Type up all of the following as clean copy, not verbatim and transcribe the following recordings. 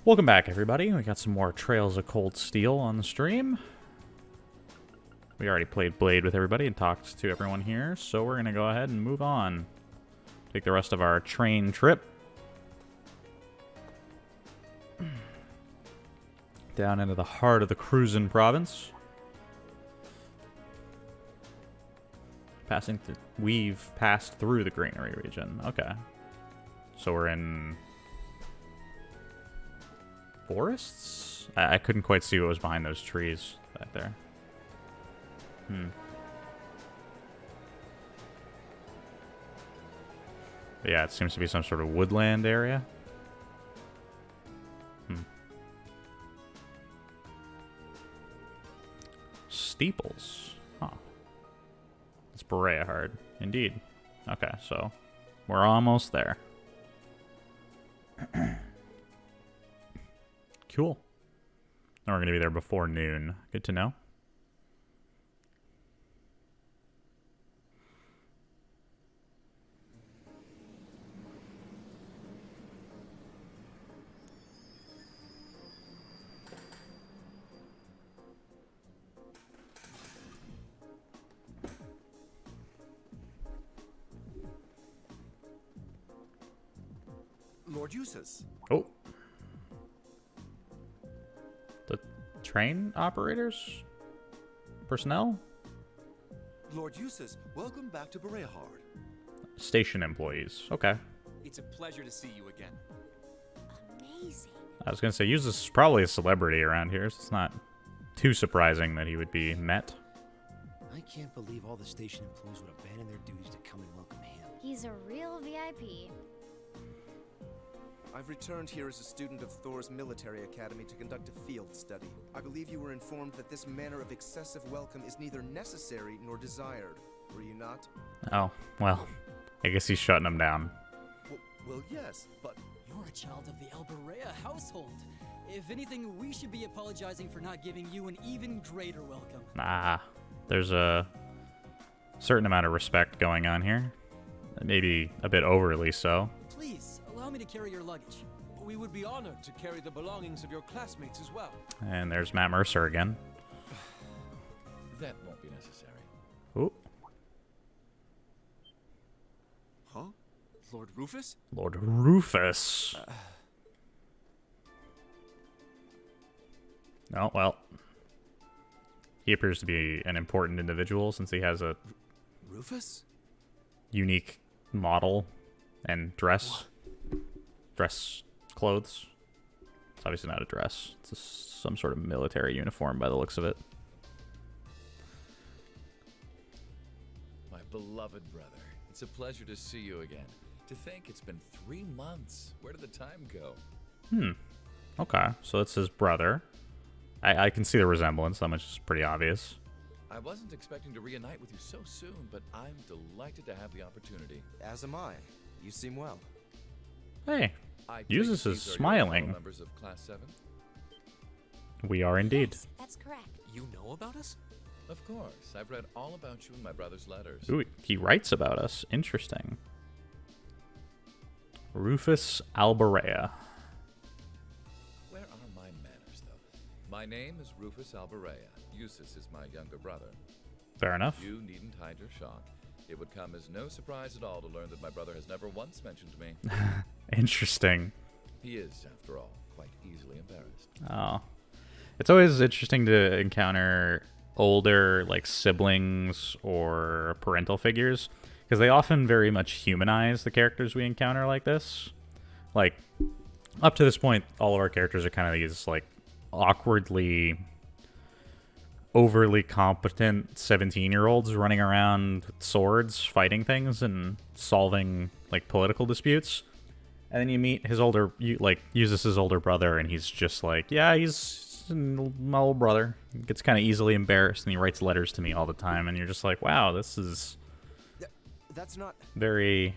Welcome back, everybody. We got some more Trails of Cold Steel on the stream. We already played Blade with everybody and talked to everyone here, so we're going to go ahead and move on. Take the rest of our train trip down into the heart of the Cruisin' province. We've passed through the Greenery region. Okay. So we're in forests? I couldn't quite see what was behind those trees back there. But yeah, it seems to be some sort of woodland area. Steeples. Huh. It's Bareahard. Indeed. Okay, so we're almost there. Cool. And we're going to be there before noon. Good to know. Lord Eustace. Oh. The train operators? Personnel? Lord Eustace, welcome back to Bareahard. Station employees. Okay. It's a pleasure to see you again. Amazing. I was going to say, Eustace is probably a celebrity around here, so it's not too surprising that he would be met. I can't believe all the station employees would abandon their duties to come and welcome him. He's a real VIP. I've returned here as a student of Thor's military academy to conduct a field study. I believe you were informed that this manner of excessive welcome is neither necessary nor desired. Were you not? Oh, well, I guess he's shutting them down. Well, yes, but... You're a child of the Bareahard household. If anything, we should be apologizing for not giving you an even greater welcome. Nah, there's a certain amount of respect going on here. Maybe a bit overly so. Please, allow me to carry your luggage. We would be honored to carry the belongings of your classmates as well. And there's Matt Mercer again. That won't be necessary. Ooh. Huh? Lord Rufus? Lord Rufus. Oh, well. He appears to be an important individual since he has a Rufus? unique model and dress clothes. It's obviously not a dress. It's some sort of military uniform by the looks of it. My beloved brother, it's a pleasure to see you again. To think it's been 3 months. Where did the time go? Okay, so it's his brother. I can see the resemblance. That much is pretty obvious. I wasn't expecting to reunite with you so soon, but I'm delighted to have the opportunity. As am I. You seem well. Hey, I take Eustace these is are your smiling. fellow members of Class 7? We are indeed. Yes, that's correct. You know about us? Of course. I've read all about you in my brother's letters. Ooh, he writes about us. Interesting. Rufus Albarea. Where are my manners, though? My name is Rufus Albarea. Eustace is my younger brother. Fair enough. You needn't hide your shock. It would come as no surprise at all to learn that my brother has never once mentioned me. Interesting. He is, after all, quite easily embarrassed. Oh. It's always interesting to encounter older, like, siblings or parental figures, because they often very much humanize the characters we encounter like this. Like, up to this point, all of our characters are kind of these, like, awkwardly, overly competent 17-year-olds running around with swords, fighting things, and solving, like, political disputes. And then you meet his older, uses his older brother, and he's just like, yeah, he's my old brother. He gets kind of easily embarrassed, and he writes letters to me all the time, and you're just like, wow, this is That's not... very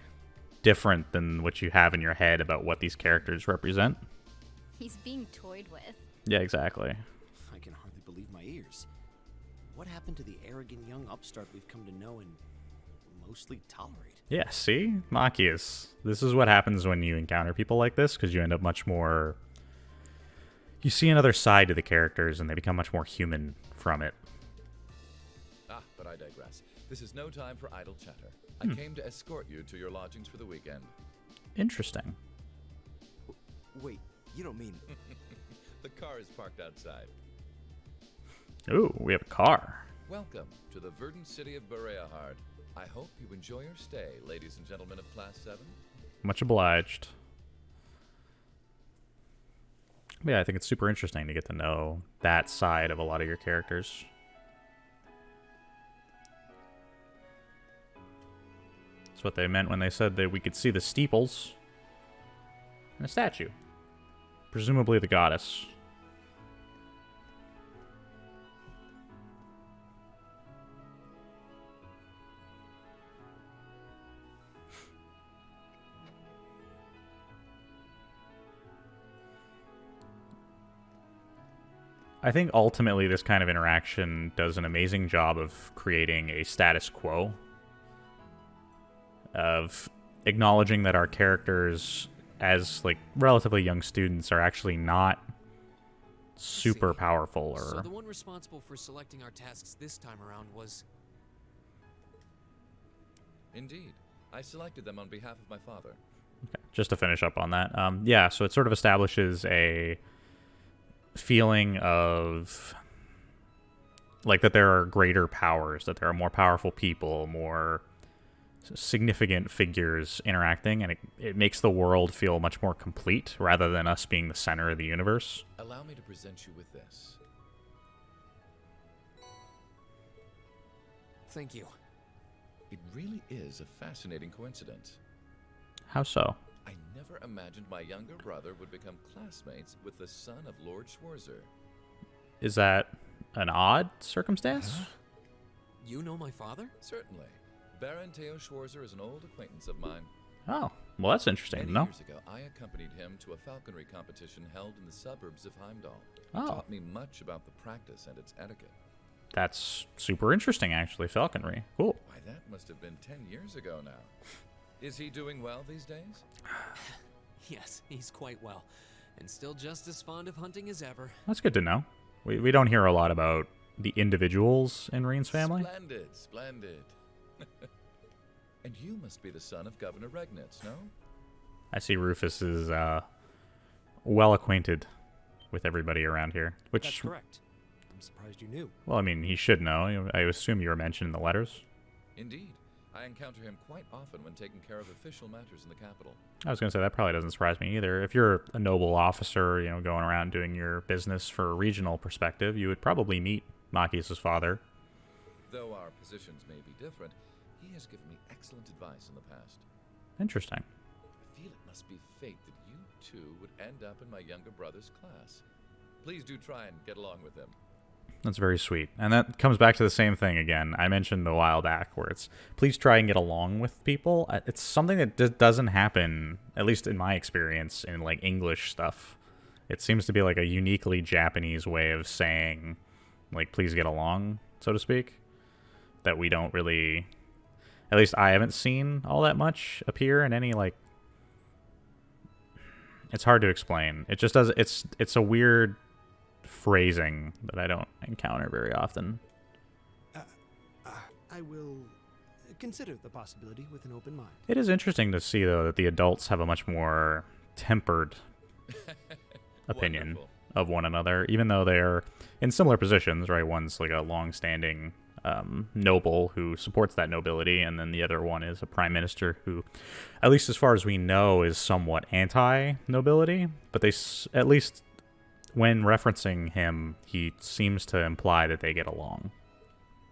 different than what you have in your head about what these characters represent. He's being toyed with. Yeah, exactly. I can hardly believe my ears. What happened to the arrogant young upstart we've come to know and mostly tolerate? Yeah, see? Machias. This is what happens when you encounter people like this, because you end up much more You see another side to the characters, and they become much more human from it. Ah, but I digress. This is no time for idle chatter. I came to escort you to your lodgings for the weekend. Interesting. Wait, you don't mean... The car is parked outside. Ooh, we have a car. Welcome to the verdant city of Bareahard. I hope you enjoy your stay, ladies and gentlemen of Class 7. Much obliged. But yeah, I think it's super interesting to get to know that side of a lot of your characters. That's what they meant when they said that we could see the steeples and a statue. Presumably the goddess. I think ultimately this kind of interaction does an amazing job of creating a status quo. Of acknowledging that our characters, as like relatively young students, are actually not super powerful or... So the one responsible for selecting our tasks this time around was... Indeed. I selected them on behalf of my father. Okay, just to finish up on that. Yeah, so it sort of establishes a feeling of like that there are greater powers, that there are more powerful people, more significant figures interacting, and it makes the world feel much more complete rather than us being the center of the universe. Allow me to present you with this. Thank you. It really is a fascinating coincidence. How so? I never imagined my younger brother would become classmates with the son of Lord Schwarzer. Is that an odd circumstance? You know my father? Certainly. Baron Theo Schwarzer is an old acquaintance of mine. Oh, well, that's interesting to Many know. years ago, I accompanied him to a falconry competition held in the suburbs of Heimdall. Oh. He taught me much about the practice and its etiquette. That's super interesting, actually, falconry. Cool. Why, that must have been 10 years ago now. Is he doing well these days? Yes, he's quite well. And still just as fond of hunting as ever. That's good to know. We don't hear a lot about the individuals in Reen's family. Splendid, splendid. And you must be the son of Governor Regnitz, no? I see Rufus is well acquainted with everybody around here. That's Which, correct. I'm surprised you knew. well, I mean, he should know. I assume you were mentioned in the letters. Indeed. I encounter him quite often when taking care of official matters in the capital. I was going to say, that probably doesn't surprise me either. If you're a noble officer, going around doing your business for a regional perspective, you would probably meet Machias' father. Though our positions may be different, he has given me excellent advice in the past. Interesting. I feel it must be fate that you two would end up in my younger brother's class. Please do try and get along with him. That's very sweet. And that comes back to the same thing again. I mentioned a while back where it's, please try and get along with people. It's something that doesn't happen, at least in my experience, in like English stuff. It seems to be like a uniquely Japanese way of saying, like, please get along, so to speak. That we don't really, at least I haven't seen all that much appear in any, like, it's hard to explain. It just does, it's a weird phrasing that I don't encounter very often. I will consider the possibility with an open mind. It is interesting to see, though, that the adults have a much more tempered opinion Wonderful. of one another, even though they're in similar positions, right? One's like a long-standing noble who supports that nobility, and then the other one is a prime minister who, at least as far as we know, is somewhat anti-nobility, but they, at least when referencing him, he seems to imply that they get along.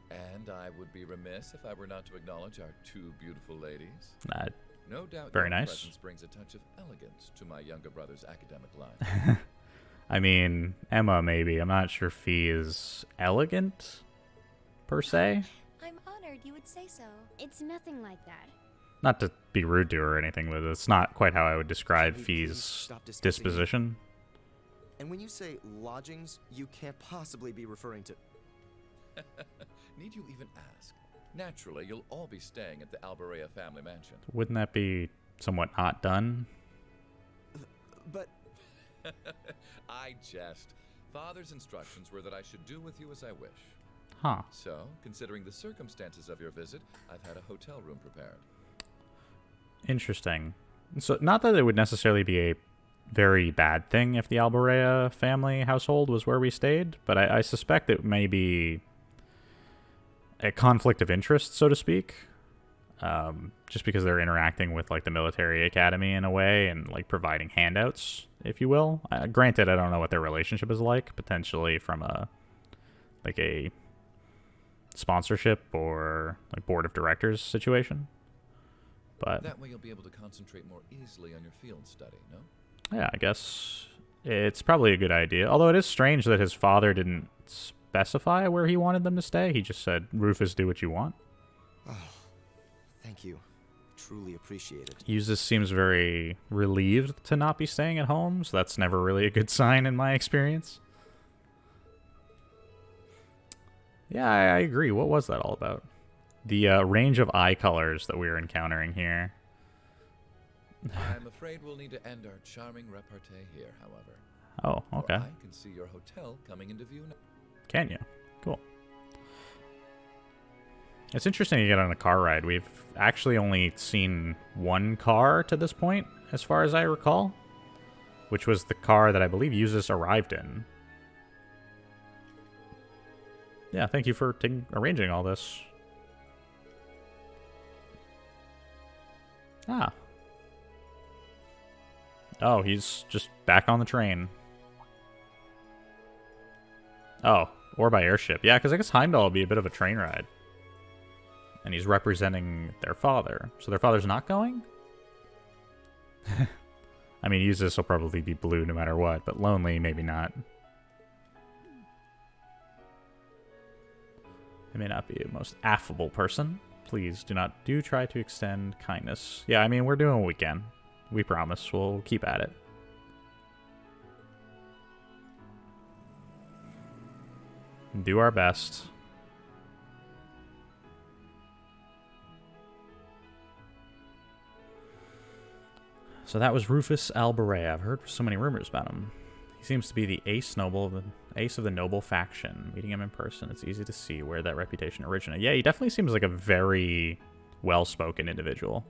And I would be remiss if I were not to acknowledge our two beautiful ladies. No doubt Very your nice. presence brings a touch of elegance to my younger brother's academic life. I mean, Emma, maybe. I'm not sure Fee is elegant, per se. I'm honored you would say so. It's nothing like that. Not to be rude to her or anything, but it's not quite how I would describe Can we please Fee's stop discussing disposition. And when you say lodgings, you can't possibly be referring to... Need you even ask? Naturally, you'll all be staying at the Alberea family mansion. Wouldn't that be somewhat not done? But... I jest. Father's instructions were that I should do with you as I wish. Huh. So, considering the circumstances of your visit, I've had a hotel room prepared. Interesting. So, not that it would necessarily be a very bad thing if the Albarea family household was where we stayed, but I suspect it may be a conflict of interest, so to speak. Just because they're interacting with like the military academy in a way and like providing handouts, if you will. Granted, I don't know what their relationship is like, potentially from a sponsorship or like board of directors situation. But that way you'll be able to concentrate more easily on your field study, no? Yeah, I guess it's probably a good idea. Although it is strange that his father didn't specify where he wanted them to stay. He just said, Rufus, do what you want. Oh, thank you. Truly appreciate it. Eustace seems very relieved to not be staying at home, so that's never really a good sign in my experience. Yeah, I agree. What was that all about? The range of eye colors that we are encountering here. I'm afraid we'll need to end our charming repartee here, however. Oh, okay. For I can see your hotel coming into view now. Can you? Cool. It's interesting to get on a car ride. We've actually only seen one car to this point, as far as I recall, which was the car that I believe Eustace arrived in. Yeah, thank you for arranging all this. Ah. Oh, he's just back on the train. Oh, or by airship. Yeah, because I guess Heimdall will be a bit of a train ride. And he's representing their father. So their father's not going? I mean, Eustace will probably be blue no matter what, but lonely, maybe not. He may not be a most affable person. Please do try to extend kindness. Yeah, I mean, we're doing what we can. We promise. We'll keep at it. Do our best. So that was Rufus Albarea. I've heard so many rumors about him. He seems to be the ace of the noble faction. Meeting him in person, it's easy to see where that reputation originated. Yeah, he definitely seems like a very well-spoken individual.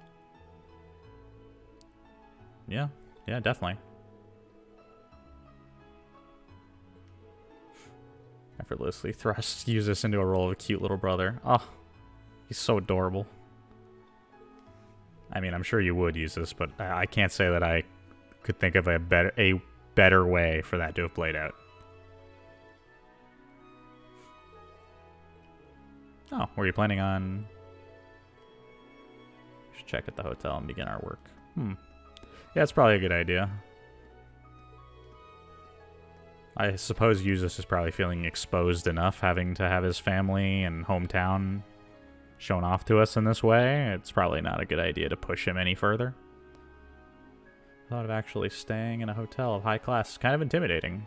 Yeah, definitely. Effortlessly thrusts Eustace into a role of a cute little brother. Oh, he's so adorable. I mean, I'm sure you would use this, but I can't say that I could think of a better way for that to have played out. Oh, were you planning on... We should check at the hotel and begin our work. Yeah, it's probably a good idea. I suppose Eustace is probably feeling exposed enough, having to have his family and hometown shown off to us in this way. It's probably not a good idea to push him any further. Thought of actually staying in a hotel of high class is kind of intimidating.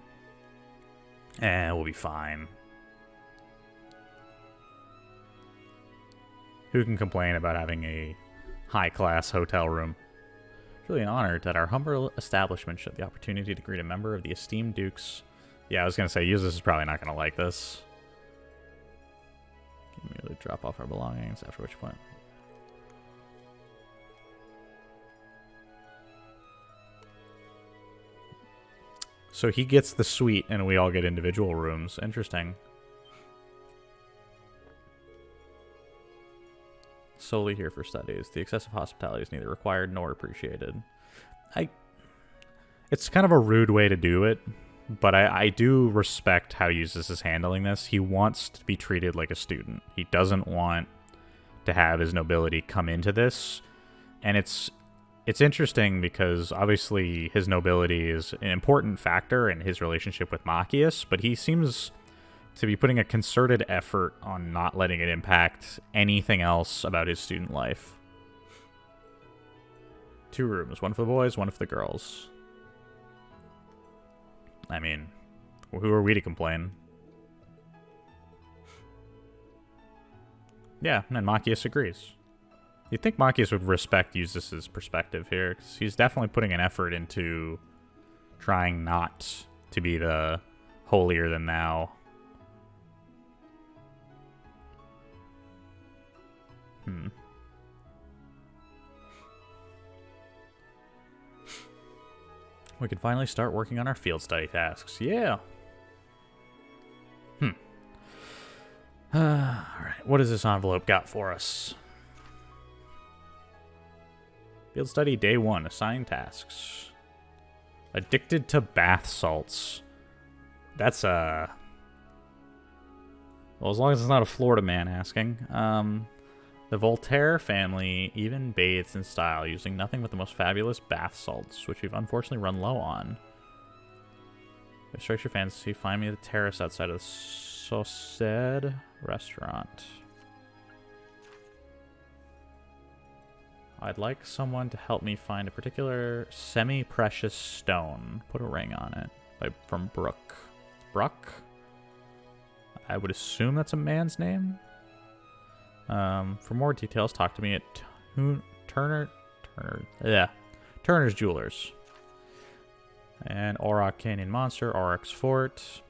We'll be fine. Who can complain about having a high class hotel room? It's really an honor that our humble establishment should have the opportunity to greet a member of the esteemed Dukes. Yeah, I was going to say, Eustace is probably not going to like this. Can merely drop off our belongings, after which point... So he gets the suite, and we all get individual rooms. Interesting. Solely here for studies. The excessive hospitality is neither required nor appreciated. It's kind of a rude way to do it, but I do respect how Eustace is handling this. He wants to be treated like a student. He doesn't want to have his nobility come into this, and it's interesting because obviously his nobility is an important factor in his relationship with Machias, but he seems to be putting a concerted effort on not letting it impact anything else about his student life. 2 rooms, one for the boys, one for the girls. I mean, who are we to complain? Yeah, and Machias agrees. You'd think Machias would respect Eustace's perspective here, because he's definitely putting an effort into trying not to be the holier than thou. We can finally start working on our field study tasks. Yeah. Alright, what has this envelope got for us? Field study day 1, assigned tasks. Addicted to bath salts. That's well, as long as it's not a Florida man asking. The Voltaire family even bathes in style, using nothing but the most fabulous bath salts, which we've unfortunately run low on. If strikes your fancy, find me at the terrace outside of the Sauced restaurant. I'd like someone to help me find a particular semi-precious stone. Put a ring on it. From Brooke. Bruck? I would assume that's a man's name. For more details, talk to me at Turner's Jewelers. And Auroch Canyon Monster, Auroch's Fort.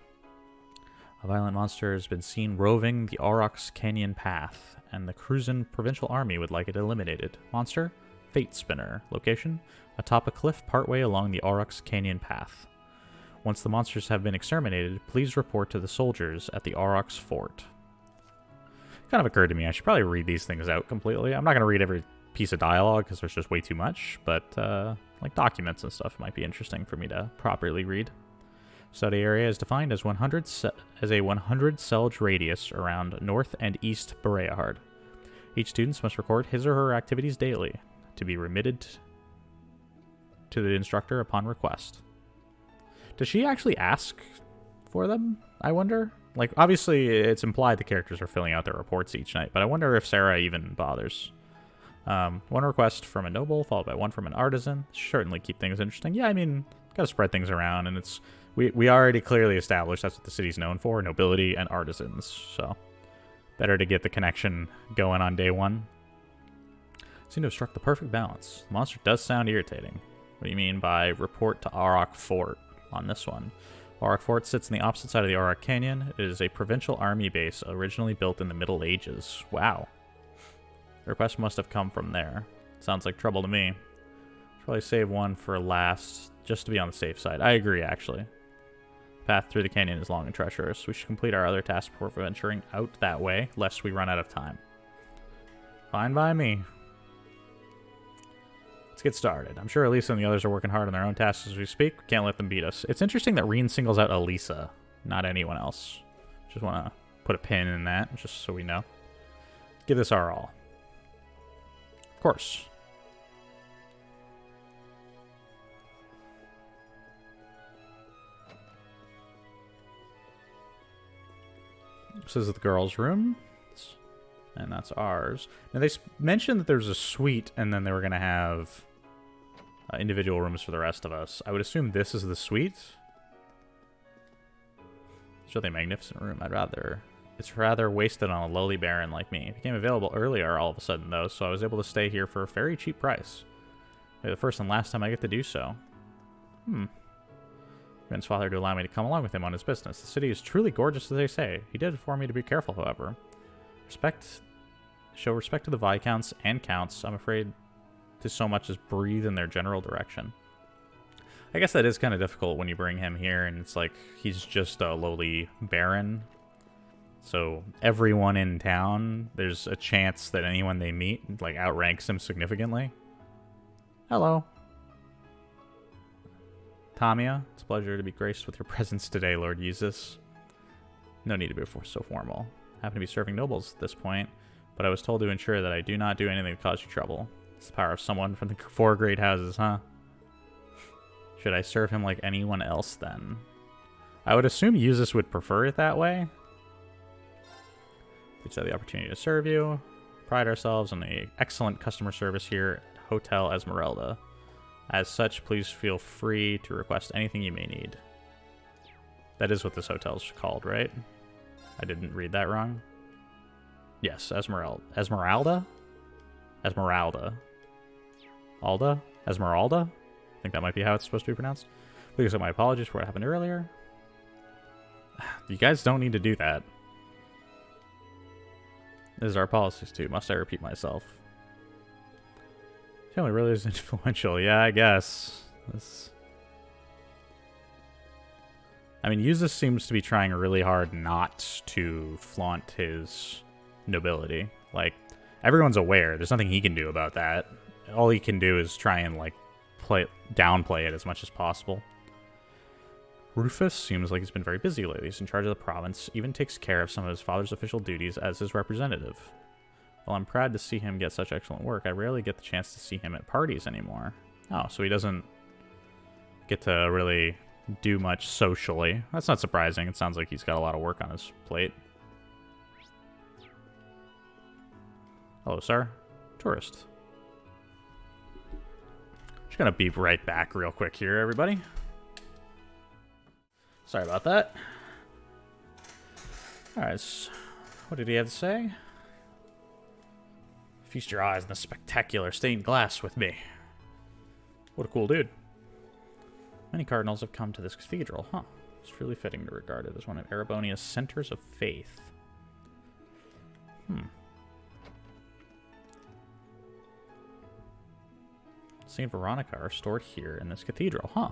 A violent monster has been seen roving the Auroch's Canyon path, and the Cruisin' Provincial Army would like it eliminated. Monster, Fate Spinner. Location, atop a cliff partway along the Auroch's Canyon path. Once the monsters have been exterminated, please report to the soldiers at the Auroch's Fort. Kind of occurred to me, I should probably read these things out completely. I'm not going to read every piece of dialogue because there's just way too much, but like documents and stuff might be interesting for me to properly read. Study area is defined as a 100 selge radius around North and East Bareahard. Each student must record his or her activities daily to be remitted to the instructor upon request. Does she actually ask for them, I wonder? Like, obviously, it's implied the characters are filling out their reports each night, but I wonder if Sarah even bothers. One request from a noble, followed by one from an artisan. Certainly keep things interesting. Yeah, I mean, gotta spread things around, and it's... We already clearly established that's what the city's known for, nobility and artisans, so... Better to get the connection going on day 1. Seem to have struck the perfect balance. The monster does sound irritating. What do you mean by report to Auroch Fort on this one? Auroch Fort sits on the opposite side of the Auroch Canyon. It is a provincial army base originally built in the Middle Ages. Wow. The request must have come from there. Sounds like trouble to me. Should probably save one for last, just to be on the safe side. I agree, actually. The path through the canyon is long and treacherous. We should complete our other tasks before venturing out that way, lest we run out of time. Fine by me. Let's get started. I'm sure Elisa and the others are working hard on their own tasks as we speak. We can't let them beat us. It's interesting that Reen singles out Elisa, not anyone else. Just want to put a pin in that, just so we know. Give this our all. Of course. This is the girls' room. And that's ours. Now, they mentioned that there's a suite, and then they were going to have individual rooms for the rest of us. I would assume this is the suite. It's really a magnificent room. It's rather wasted on a lowly baron like me. It became available earlier all of a sudden, though, so I was able to stay here for a very cheap price. Maybe the first and last time I get to do so. Ben's father to allow me to come along with him on his business. The city is truly gorgeous, as they say. He did inform me to be careful, however. Show respect to the viscounts and counts. I'm afraid to so much as breathe in their general direction. I guess that is kind of difficult when you bring him here and it's like he's just a lowly baron. So everyone in town, there's a chance that anyone they meet like outranks him significantly. Hello. Tamia, it's a pleasure to be graced with your presence today, Lord Yeezus. No need to be so formal. I happen to be serving nobles at this point, but I was told to ensure that I do not do anything to cause you trouble. It's the power of someone from the 4 great houses, huh? Should I serve him like anyone else, then? I would assume Yeezus would prefer it that way. We have the opportunity to serve you. Pride ourselves on the excellent customer service here at Hotel Esmeralda. As such, please feel free to request anything you may need. That is what this hotel's called, right? I didn't read that wrong. Yes, Esmeralda. Esmeralda? Esmeralda. Alda? Esmeralda? I think that might be how it's supposed to be pronounced. Please accept my apologies for what happened earlier. You guys don't need to do that. This is our policies too. Must I repeat myself? Family really is influential. Yeah, I guess. I mean, Yuzus seems to be trying really hard not to flaunt his nobility. Like, everyone's aware. There's nothing he can do about that. All he can do is try and, like, downplay it as much as possible. Rufus seems like he's been very busy lately. He's in charge of the province, even takes care of some of his father's official duties as his representative. While I'm proud to see him get such excellent work, I rarely get the chance to see him at parties anymore. Oh, so he doesn't get to really do much socially. That's not surprising. It sounds like he's got a lot of work on his plate. Hello, sir. Tourist. Just gonna be right back real quick here, everybody. Sorry about that. Alright, what did he have to say? Feast your eyes on the spectacular stained glass with me. What a cool dude. Many cardinals have come to this cathedral, huh? It's truly fitting to regard it as one of Erebonia's centers of faith. Saint Veronica are stored here in this cathedral, huh?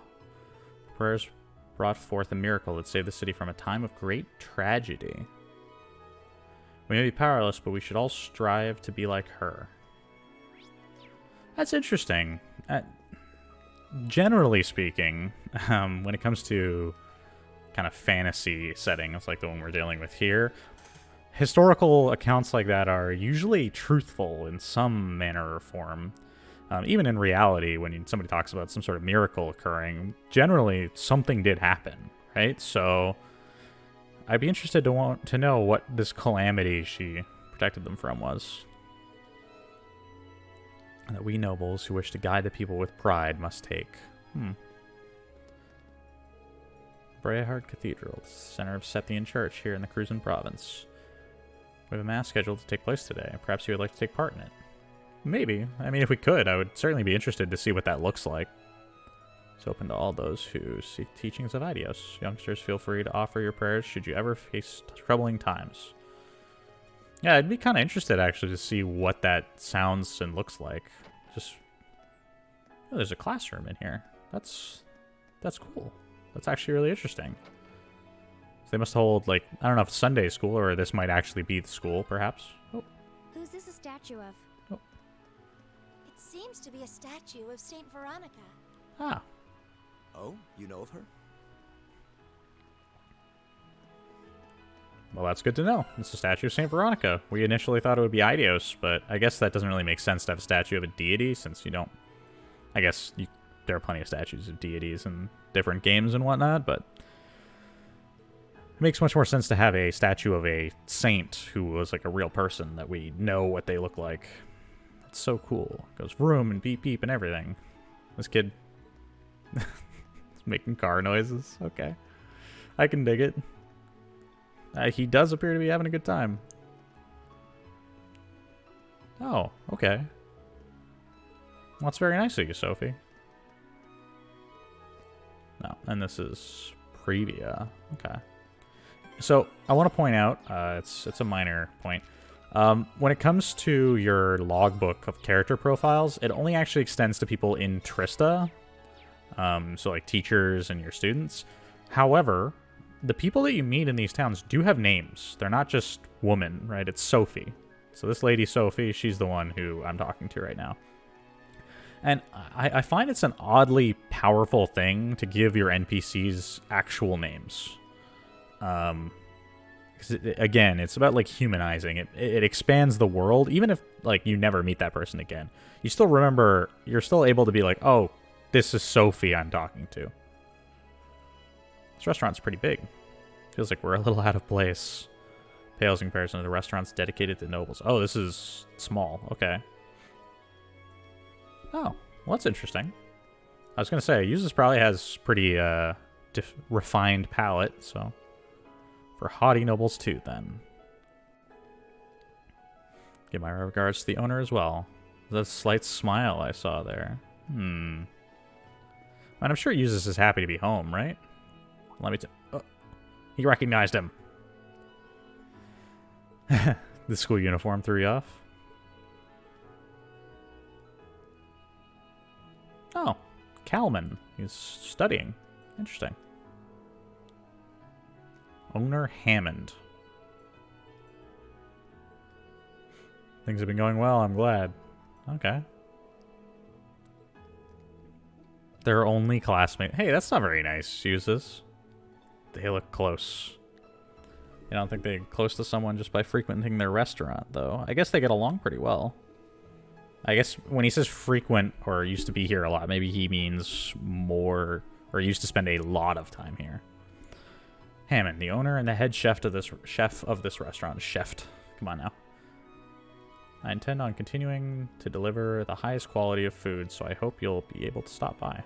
Prayers brought forth a miracle that saved the city from a time of great tragedy. We may be powerless, but we should all strive to be like her. That's interesting. Generally speaking, when it comes to kind of fantasy settings like the one we're dealing with here, historical accounts like that are usually truthful in some manner or form. Even in reality, when somebody talks about some sort of miracle occurring, generally something did happen, right? So I'd be interested to know what this calamity she protected them from was. And that we nobles who wish to guide the people with pride must take. Bareahard Cathedral, the center of Septian Church here in the Cruzan province. We have a mass scheduled to take place today. Perhaps you would like to take part in it. Maybe. I mean, if we could, I would certainly be interested to see what that looks like. It's open to all those who seek teachings of Idios. Youngsters, feel free to offer your prayers should you ever face troubling times. Yeah, I'd be kind of interested, actually, to see what that sounds and looks like. Just... Oh, there's a classroom in here. That's cool. That's actually really interesting. So they must hold, like, I don't know if it's Sunday school, or this might actually be the school, perhaps. Oh. Who's this a statue of? Oh. It seems to be a statue of Saint Veronica. Ah. Oh, you know of her? Well, that's good to know. It's a statue of Saint Veronica. We initially thought it would be Idios, but I guess that doesn't really make sense to have a statue of a deity, since you don't... I guess there are plenty of statues of deities in different games and whatnot, but... It makes much more sense to have a statue of a saint who was like a real person that we know what they look like. It's so cool. It goes vroom and beep beep and everything. This kid... making car noises. Okay. I can dig it. He does appear to be having a good time. Oh, okay. Well, that's very nice of you, Sophie. No, and this is Previa. Okay. So, I want to point out, it's a minor point. When it comes to your logbook of character profiles, it only actually extends to people in Trista. So like teachers and your students. However, the people that you meet in these towns do have names. They're not just women, right? It's Sophie. So this lady Sophie, she's the one who I'm talking to right now. And I find it's an oddly powerful thing to give your NPCs actual names. Again, it's about like humanizing it. It expands the world. Even if like you never meet that person again, you still remember, you're still able to be like, oh, this is Sophie I'm talking to. This restaurant's pretty big. Feels like we're a little out of place. Pales in comparison to the restaurants dedicated to nobles. Oh, this is small. Okay. Oh, well, that's interesting. I was going to say, Yuzus probably has pretty refined palate, so... For haughty nobles too, then. Give my regards to the owner as well. The slight smile I saw there. And I'm sure Eustace is happy to be home, right? Let me oh, he recognized him. The school uniform threw you off. Oh, Calman. He's studying. Interesting. Owner Hammond. Things have been going well, I'm glad. Okay. They're only classmates. Hey, that's not very nice, Eustace. They look close. I don't think they're close to someone just by frequenting their restaurant, though. I guess they get along pretty well. I guess when he says frequent or used to be here a lot, maybe he means more or used to spend a lot of time here. Hammond, the owner and the head chef of this restaurant. Chef. Come on now. I intend on continuing to deliver the highest quality of food, so I hope you'll be able to stop by.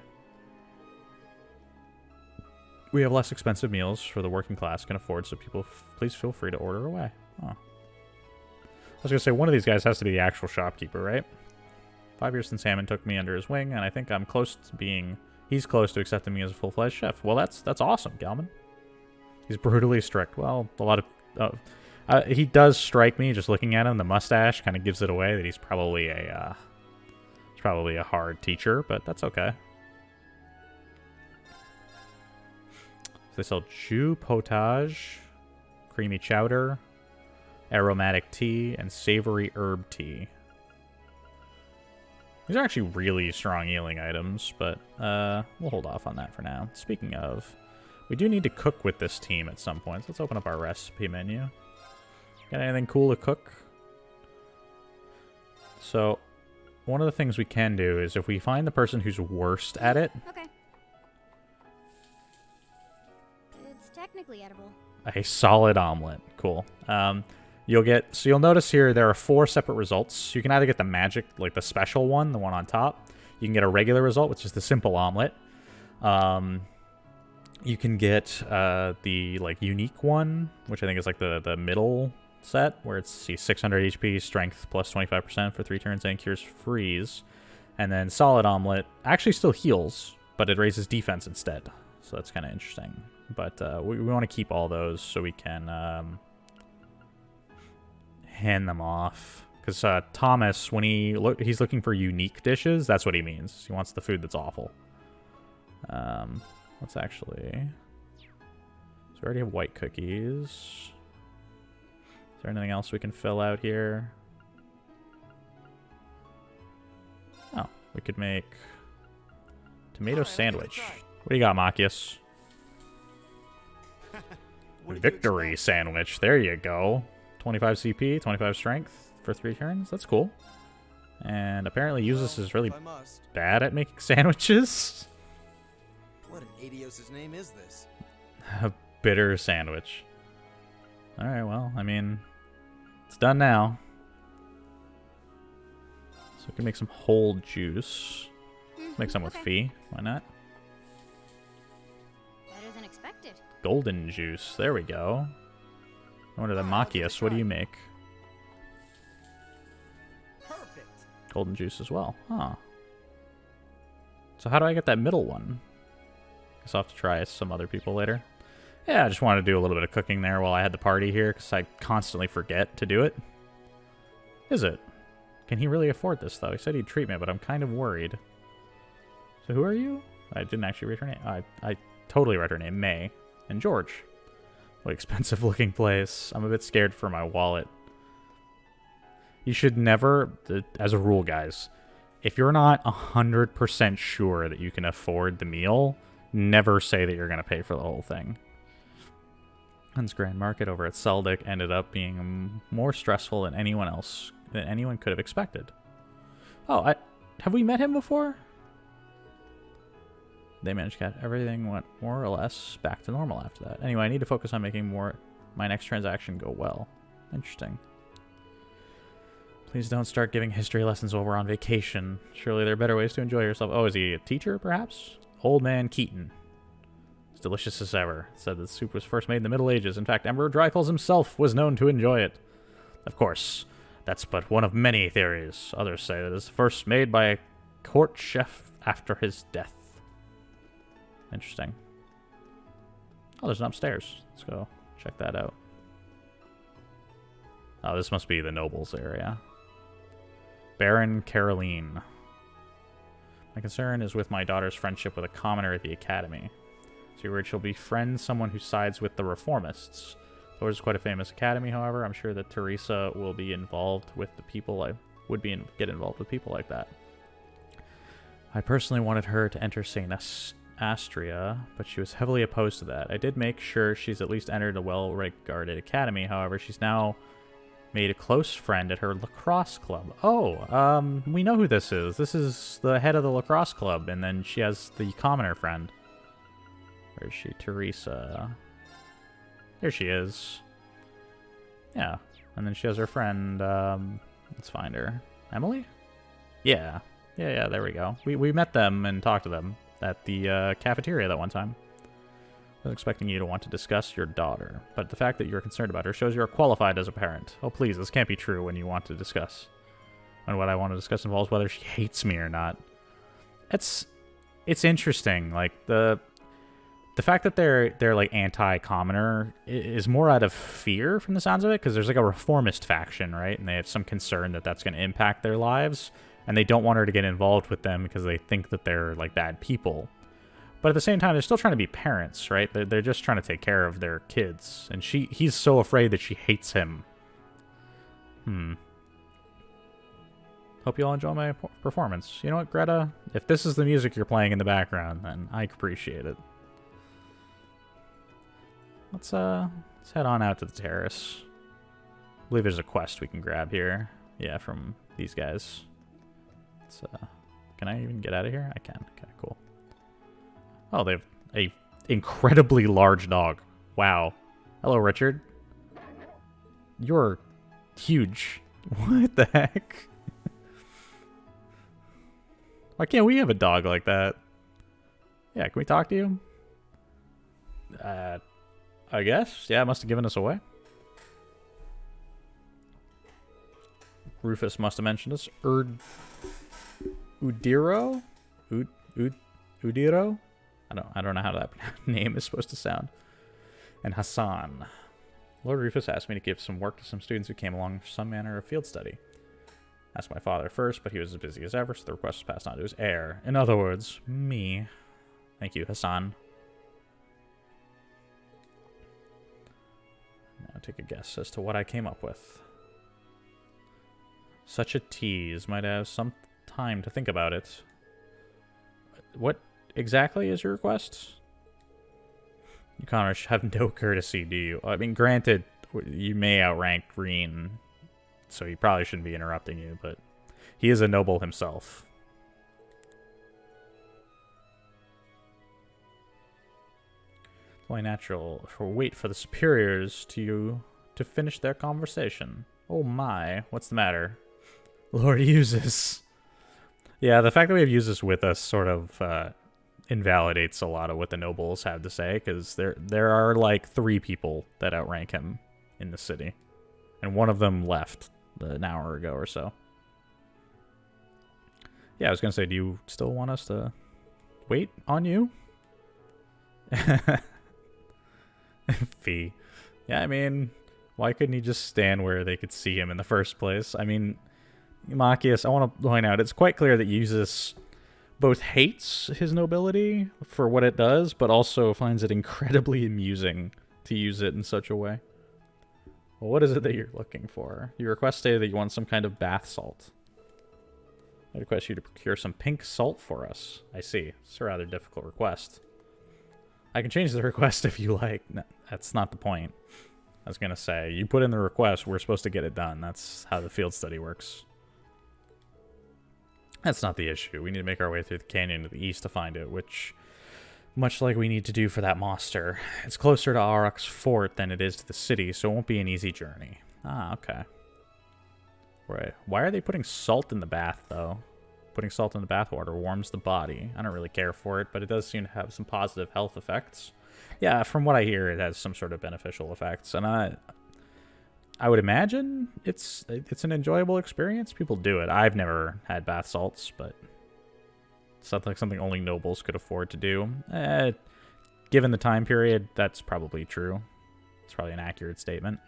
We have less expensive meals for the working class can afford, so people please feel free to order away. Oh. I was going to say, one of these guys has to be the actual shopkeeper, right? 5 years since Hammond took me under his wing, and I think I'm close to being... He's close to accepting me as a full-fledged chef. Well, that's awesome, Galman. He's brutally strict. Well, a lot of... he does strike me, just looking at him. The mustache kind of gives it away that he's probably a hard teacher, but that's okay. So they sell jus potage, creamy chowder, aromatic tea, and savory herb tea. These are actually really strong healing items, but we'll hold off on that for now. Speaking of, we do need to cook with this team at some point. So let's open up our recipe menu. Got anything cool to cook? So, one of the things we can do is if we find the person who's worst at it... Okay. It's technically edible. A solid omelet. Cool. You'll notice here there are 4 separate results. You can either get the magic, like the special one, the one on top. You can get a regular result, which is the simple omelet. You can get the unique one, which I think is like the middle set, where it's 600 HP, strength plus 25% for 3 turns and cures freeze. And then solid omelet actually still heals, but it raises defense instead. So that's kind of interesting. But we want to keep all those so we can hand them off. Because Thomas, when he's looking for unique dishes, that's what he means. He wants the food that's awful. Let's actually... So we already have white cookies. Is there anything else we can fill out here? Oh, we could make tomato sandwich. What do you got, Machias? Victory sandwich. There you go. 25 CP, 25 strength for 3 turns. That's cool. And apparently Eustace is really bad at making sandwiches. What an Adios' name is this? A bitter sandwich. Alright, well, I mean, it's done now. So we can make some whole juice. Let's make some with Fee. Why not? Better than expected. Golden juice. There we go. I wonder the Machias, what do you make? Perfect. Golden juice as well. Huh. So how do I get that middle one? Guess I'll have to try some other people later. Yeah, I just wanted to do a little bit of cooking there while I had the party here, because I constantly forget to do it. Is it? Can he really afford this, though? He said he'd treat me, but I'm kind of worried. So who are you? I didn't actually read her name. I totally read her name. May. And George. What expensive looking place. I'm a bit scared for my wallet. You should never, as a rule, guys, if you're not 100% sure that you can afford the meal, never say that you're going to pay for the whole thing. Hans Grand Market over at Seldick ended up being more stressful than anyone could have expected. Oh, have we met him before? They managed to get everything went more or less back to normal after that. Anyway, I need to focus on making my next transaction go well. Interesting. Please don't start giving history lessons while we're on vacation. Surely there are better ways to enjoy yourself. Oh, is he a teacher, perhaps? Old Man Keaton. It's delicious as ever. It said that the soup was first made in the Middle Ages. In fact, Emperor Dryfalls himself was known to enjoy it. Of course, that's but one of many theories. Others say that it was first made by a court chef after his death. Interesting. Oh, there's an upstairs. Let's go check that out. Oh, this must be the nobles area. Baron Caroline. My concern is with my daughter's friendship with a commoner at the academy. So you she'll befriend someone who sides with the reformists. Though it's quite a famous academy, however, I'm sure that Teresa will be involved with the people get involved with people like that. I personally wanted her to enter St. Astria, but she was heavily opposed to that. I did make sure she's at least entered a well-regarded academy, however, she's now made a close friend at her lacrosse club. Oh, we know who this is. This is the head of the lacrosse club, and then she has the commoner friend. Where is she? Teresa. There she is. Yeah, and then she has her friend, let's find her. Emily? Yeah, there we go. We met them and talked to them at the cafeteria that one time. I was expecting you to want to discuss your daughter, but the fact that you're concerned about her shows you're qualified as a parent. Oh, please, this can't be true when you want to discuss. And what I want to discuss involves whether she hates me or not. It's interesting. Like, the fact that they're like anti-commoner is more out of fear from the sounds of it, because there's like a reformist faction, right? And they have some concern that that's going to impact their lives, and they don't want her to get involved with them because they think that they're like bad people. But at the same time, they're still trying to be parents, right? They're just trying to take care of their kids. And he's so afraid that she hates him. Hope you all enjoy my performance. You know what, Greta? If this is the music you're playing in the background, then I appreciate it. Let's head on out to the terrace. I believe there's a quest we can grab here. Yeah, from these guys. Can I even get out of here? I can. Okay, cool. Oh, they have a incredibly large dog. Wow. Hello, Richard. You're huge. What the heck? Why can't we have a dog like that? Yeah, can we talk to you? I guess. Yeah, it must have given us away. Rufus must have mentioned us. Udiro? Udiro? I don't know how that name is supposed to sound. And Hassan. Lord Rufus asked me to give some work to some students who came along for some manner of field study. Asked my father first, but he was as busy as ever, so the request was passed on to his heir. In other words, me. Thank you, Hassan. Now take a guess as to what I came up with. Such a tease. Might have some time to think about it. What exactly is your request? You Connors have no courtesy, do you? I mean, granted, you may outrank Green, so he probably shouldn't be interrupting you, but he is a noble himself. It's only natural for wait for the superiors to finish their conversation. Oh my, what's the matter? Lord Eustace. Yeah, the fact that we have Eustace with us sort of invalidates a lot of what the nobles have to say, because there are like 3 people that outrank him in the city, and one of them left an hour ago or so. Yeah, I was gonna say, do you still want us to wait on you? Fee. Yeah, I mean, why couldn't he just stand where they could see him in the first place? I mean, Machias, I want to point out, it's quite clear that Eustace both hates his nobility for what it does, but also finds it incredibly amusing to use it in such a way. Well, what is it that you're looking for? Your request stated that you want some kind of bath salt. I request you to procure some pink salt for us. I see. It's a rather difficult request. I can change the request if you like. No, that's not the point. I was going to say, you put in the request, we're supposed to get it done. That's how the field study works. That's not the issue. We need to make our way through the canyon to the east to find it, which, much like we need to do for that monster, it's closer to Auroch's fort than it is to the city, so it won't be an easy journey. Ah, okay. Right. Why are they putting salt in the bath, though? Putting salt in the bath water warms the body. I don't really care for it, but it does seem to have some positive health effects. Yeah, from what I hear, it has some sort of beneficial effects, and I would imagine it's an enjoyable experience. People do it. I've never had bath salts, but Sounds like something only nobles could afford to do. Given the time period, that's probably true. It's probably an accurate statement.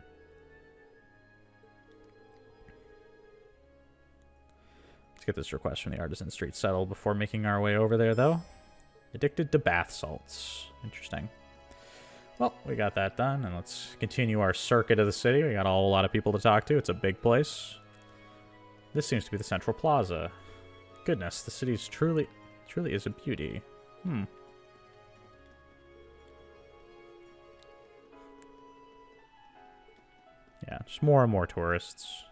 Let's get this request from the Artisan Street settled before making our way over there, though. Addicted to bath salts. Interesting. Well, we got that done, and let's continue our circuit of the city. We got a lot of people to talk to. It's a big place. This seems to be the Central Plaza. Goodness, the city's truly is a beauty. Yeah, just more and more tourists.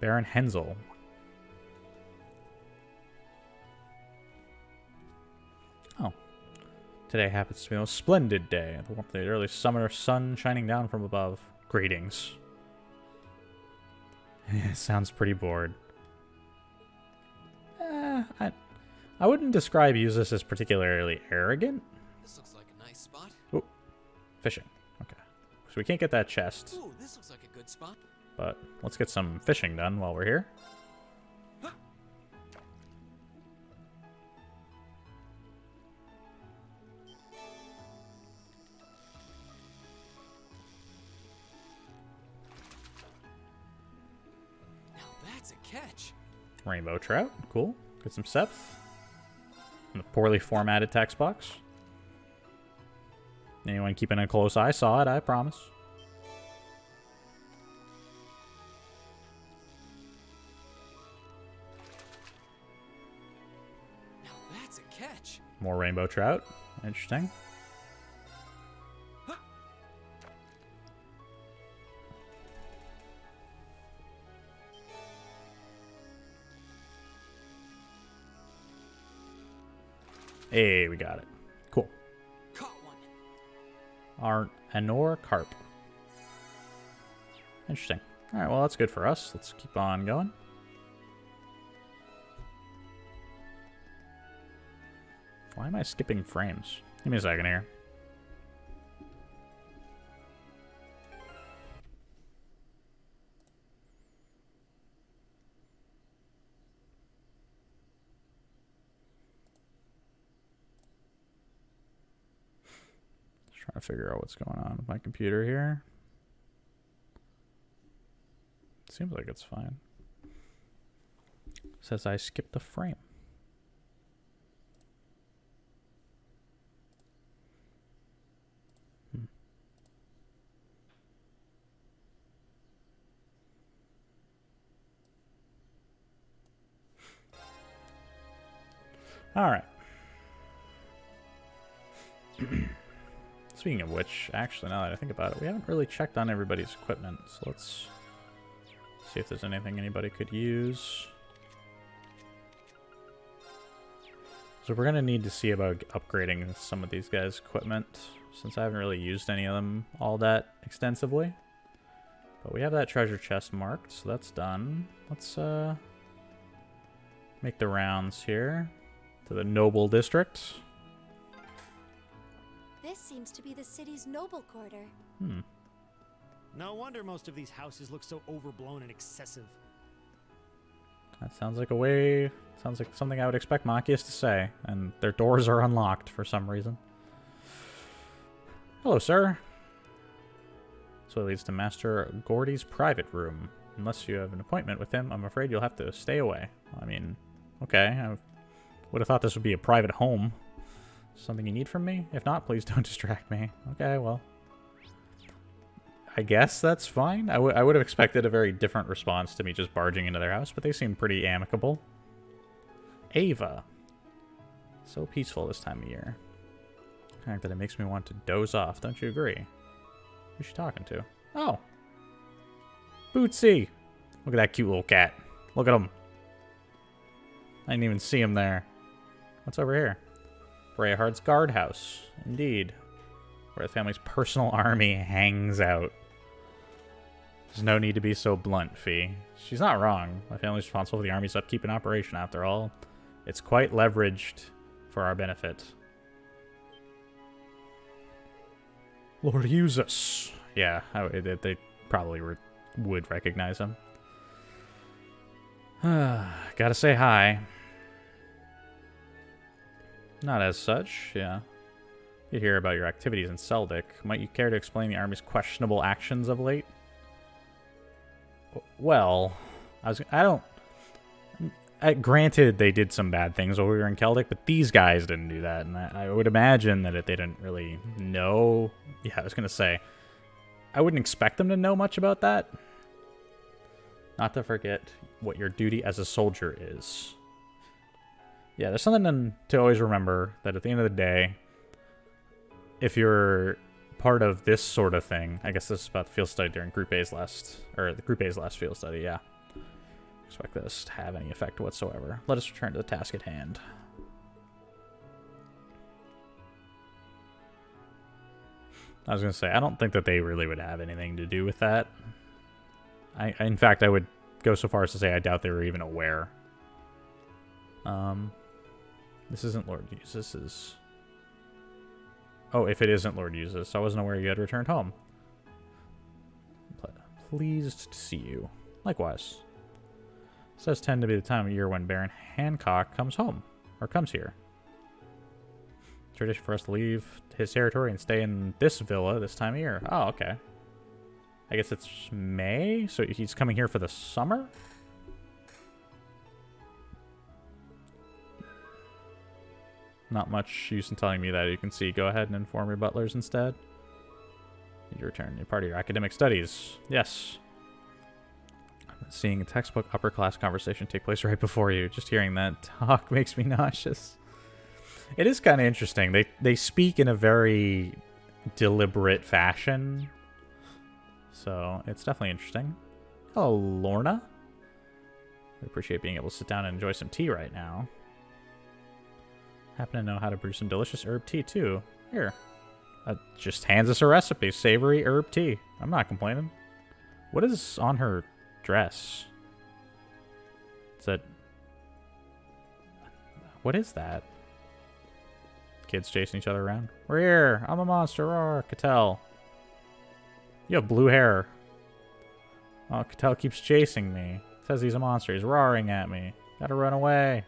Baron Hensel. Oh. Today happens to be the most splendid day. The early summer sun shining down from above. Greetings. Sounds pretty bored. I wouldn't describe Usus as particularly arrogant. This looks like a nice spot. Ooh, fishing. Okay. So we can't get that chest. Ooh, this looks like a good spot. But let's get some fishing done while we're here. Now that's a catch. Rainbow trout. Cool. Get some septh. In the poorly formatted text box. Anyone keeping a close eye saw it, I promise. Now that's a catch. More rainbow trout. Interesting. Hey, we got it. Cool. Caught one. Our Anor carp. Interesting. Alright, well, that's good for us. Let's keep on going. Why am I skipping frames? Give me a second here. Just trying to figure out what's going on with my computer here. Seems like it's fine. Says I skipped a frame. All right. Speaking of which, actually, now that I think about it, we haven't really checked on everybody's equipment. So let's see if there's anything anybody could use. So we're going to need to see about upgrading some of these guys' equipment, since I haven't really used any of them all that extensively. But we have that treasure chest marked, so that's done. Let's make the rounds here to the noble district. This seems to be the city's noble quarter. No wonder most of these houses look so overblown and excessive. That sounds like sounds like something I would expect Machias to say, and their doors are unlocked for some reason. Hello, sir. So it leads to Master Gordy's private room. Unless you have an appointment with him, I'm afraid you'll have to stay away. I mean, okay, I would have thought this would be a private home. Something you need from me? If not, please don't distract me. Okay, well, I guess that's fine. I would have expected a very different response to me just barging into their house, but they seem pretty amicable. Ava. So peaceful this time of year. The fact that it makes me want to doze off, don't you agree? Who's she talking to? Oh. Bootsy. Look at that cute little cat. Look at him. I didn't even see him there. What's over here? Bareahard's guardhouse. Indeed. Where the family's personal army hangs out. There's no need to be so blunt, Fee. She's not wrong. My family's responsible for the army's upkeep and operation, after all. It's quite leveraged for our benefit. Lord Usus. Yeah, they probably would recognize him. Gotta say hi. Not as such, yeah. You hear about your activities in Seldic. Might you care to explain the Army's questionable actions of late? Well, granted, they did some bad things while we were in Celtic, but these guys didn't do that, and I would imagine that if they didn't really know... Yeah, I was going to say, I wouldn't expect them to know much about that. Not to forget what your duty as a soldier is. Yeah, there's something to always remember, that at the end of the day, if you're part of this sort of thing, I guess this is about the field study during Group A's last field study, yeah. Expect this to have any effect whatsoever. Let us return to the task at hand. I was going to say, I don't think that they really would have anything to do with that. In fact, I would go so far as to say I doubt they were even aware. This isn't Lord Hughes. This is... Oh, if it isn't Lord Hughes, I wasn't aware you had returned home. Pleased to see you. Likewise. This does tend to be the time of year when Baron Hancock comes home, or comes here. Tradition for us to leave his territory and stay in this villa this time of year. Oh, okay. I guess it's May, so he's coming here for the summer? Not much use in telling me that. You can see. Go ahead and inform your butlers instead. You return. You're part of your academic studies. Yes. Seeing a textbook upper-class conversation take place right before you. Just hearing that talk makes me nauseous. It is kind of interesting. They speak in a very deliberate fashion. So, it's definitely interesting. Hello, Lorna. I appreciate being able to sit down and enjoy some tea right now. Happen to know how to brew some delicious herb tea, too. Here. Just hands us a recipe. Savory herb tea. I'm not complaining. What is on her dress? Is that... What is that? Kids chasing each other around. We're here. I'm a monster. Roar. Cattell. You have blue hair. Oh, Cattell keeps chasing me. Says he's a monster. He's roaring at me. Gotta run away.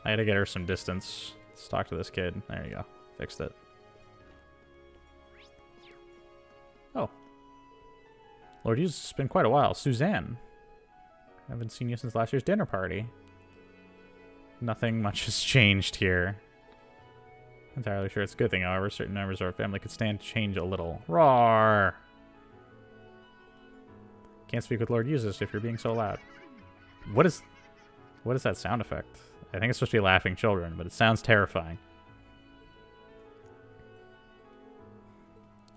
I gotta get her some distance. Let's talk to this kid. There you go. Fixed it. Oh. Lord Hughes, it's been quite a while. Suzanne. I haven't seen you since last year's dinner party. Nothing much has changed here. Entirely sure it's a good thing, however. Certain members of our family could stand to change a little. Roar! Can't speak with Lord Hughes if you're being so loud. What is that sound effect? I think it's supposed to be laughing children, but it sounds terrifying.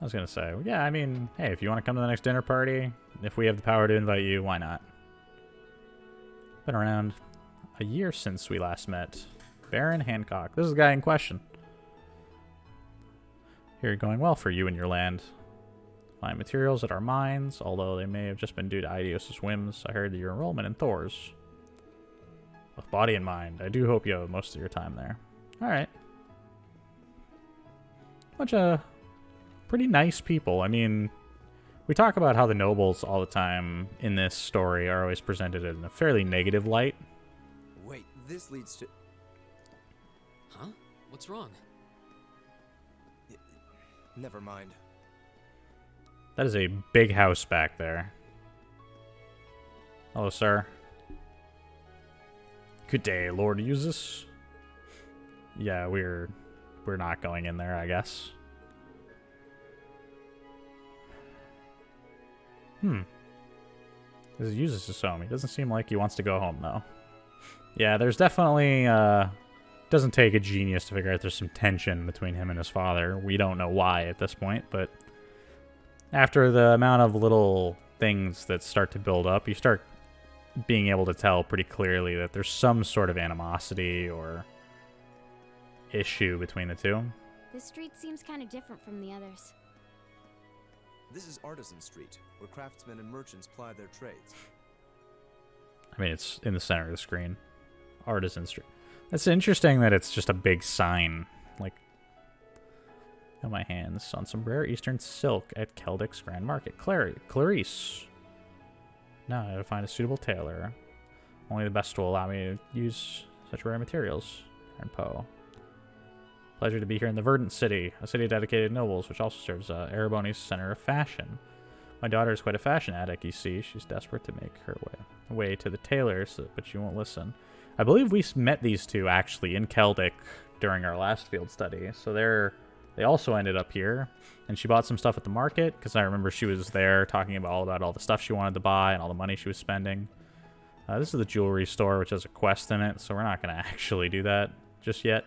I was going to say, well, yeah, I mean, hey, if you want to come to the next dinner party, if we have the power to invite you, why not? Been around a year since we last met. Baron Hancock. This is the guy in question. Here, going well for you and your land. Find materials at our mines, although they may have just been due to Idios' whims. I heard that your enrollment in Thor's. With body and mind. I do hope you have most of your time there. Alright. Bunch of pretty nice people. I mean, we talk about how the nobles all the time in this story are always presented in a fairly negative light. Wait, this leads to... Huh? What's wrong? Never mind. That is a big house back there. Hello, sir. Good day, Lord Eustace. Yeah, we're not going in there, I guess. This is Eustace's home. He doesn't seem like he wants to go home, though. Yeah, there's definitely... doesn't take a genius to figure out there's some tension between him and his father. We don't know why at this point, but... After the amount of little things that start to build up, you start being able to tell pretty clearly that there's some sort of animosity or issue between the two. This street seems kind of different from the others. This is Artisan Street, where craftsmen and merchants ply their trades. I mean, it's in the center of the screen. Artisan Street. It's interesting that it's just a big sign. Like, got my hands on some rare Eastern silk at Keldic's Grand Market. Clarice. Now I gotta find a suitable tailor. Only the best will allow me to use such rare materials. And Poe. Pleasure to be here in the Verdant City, a city dedicated to nobles, which also serves Ereboni's center of fashion. My daughter is quite a fashion addict, you see. She's desperate to make her way to the tailor, but she won't listen. I believe we met these two, actually, in Celtic during our last field study. So they also ended up here. And she bought some stuff at the market, because I remember she was there talking about all the stuff she wanted to buy and all the money she was spending. This is the jewelry store, which has a quest in it, so we're not going to actually do that just yet.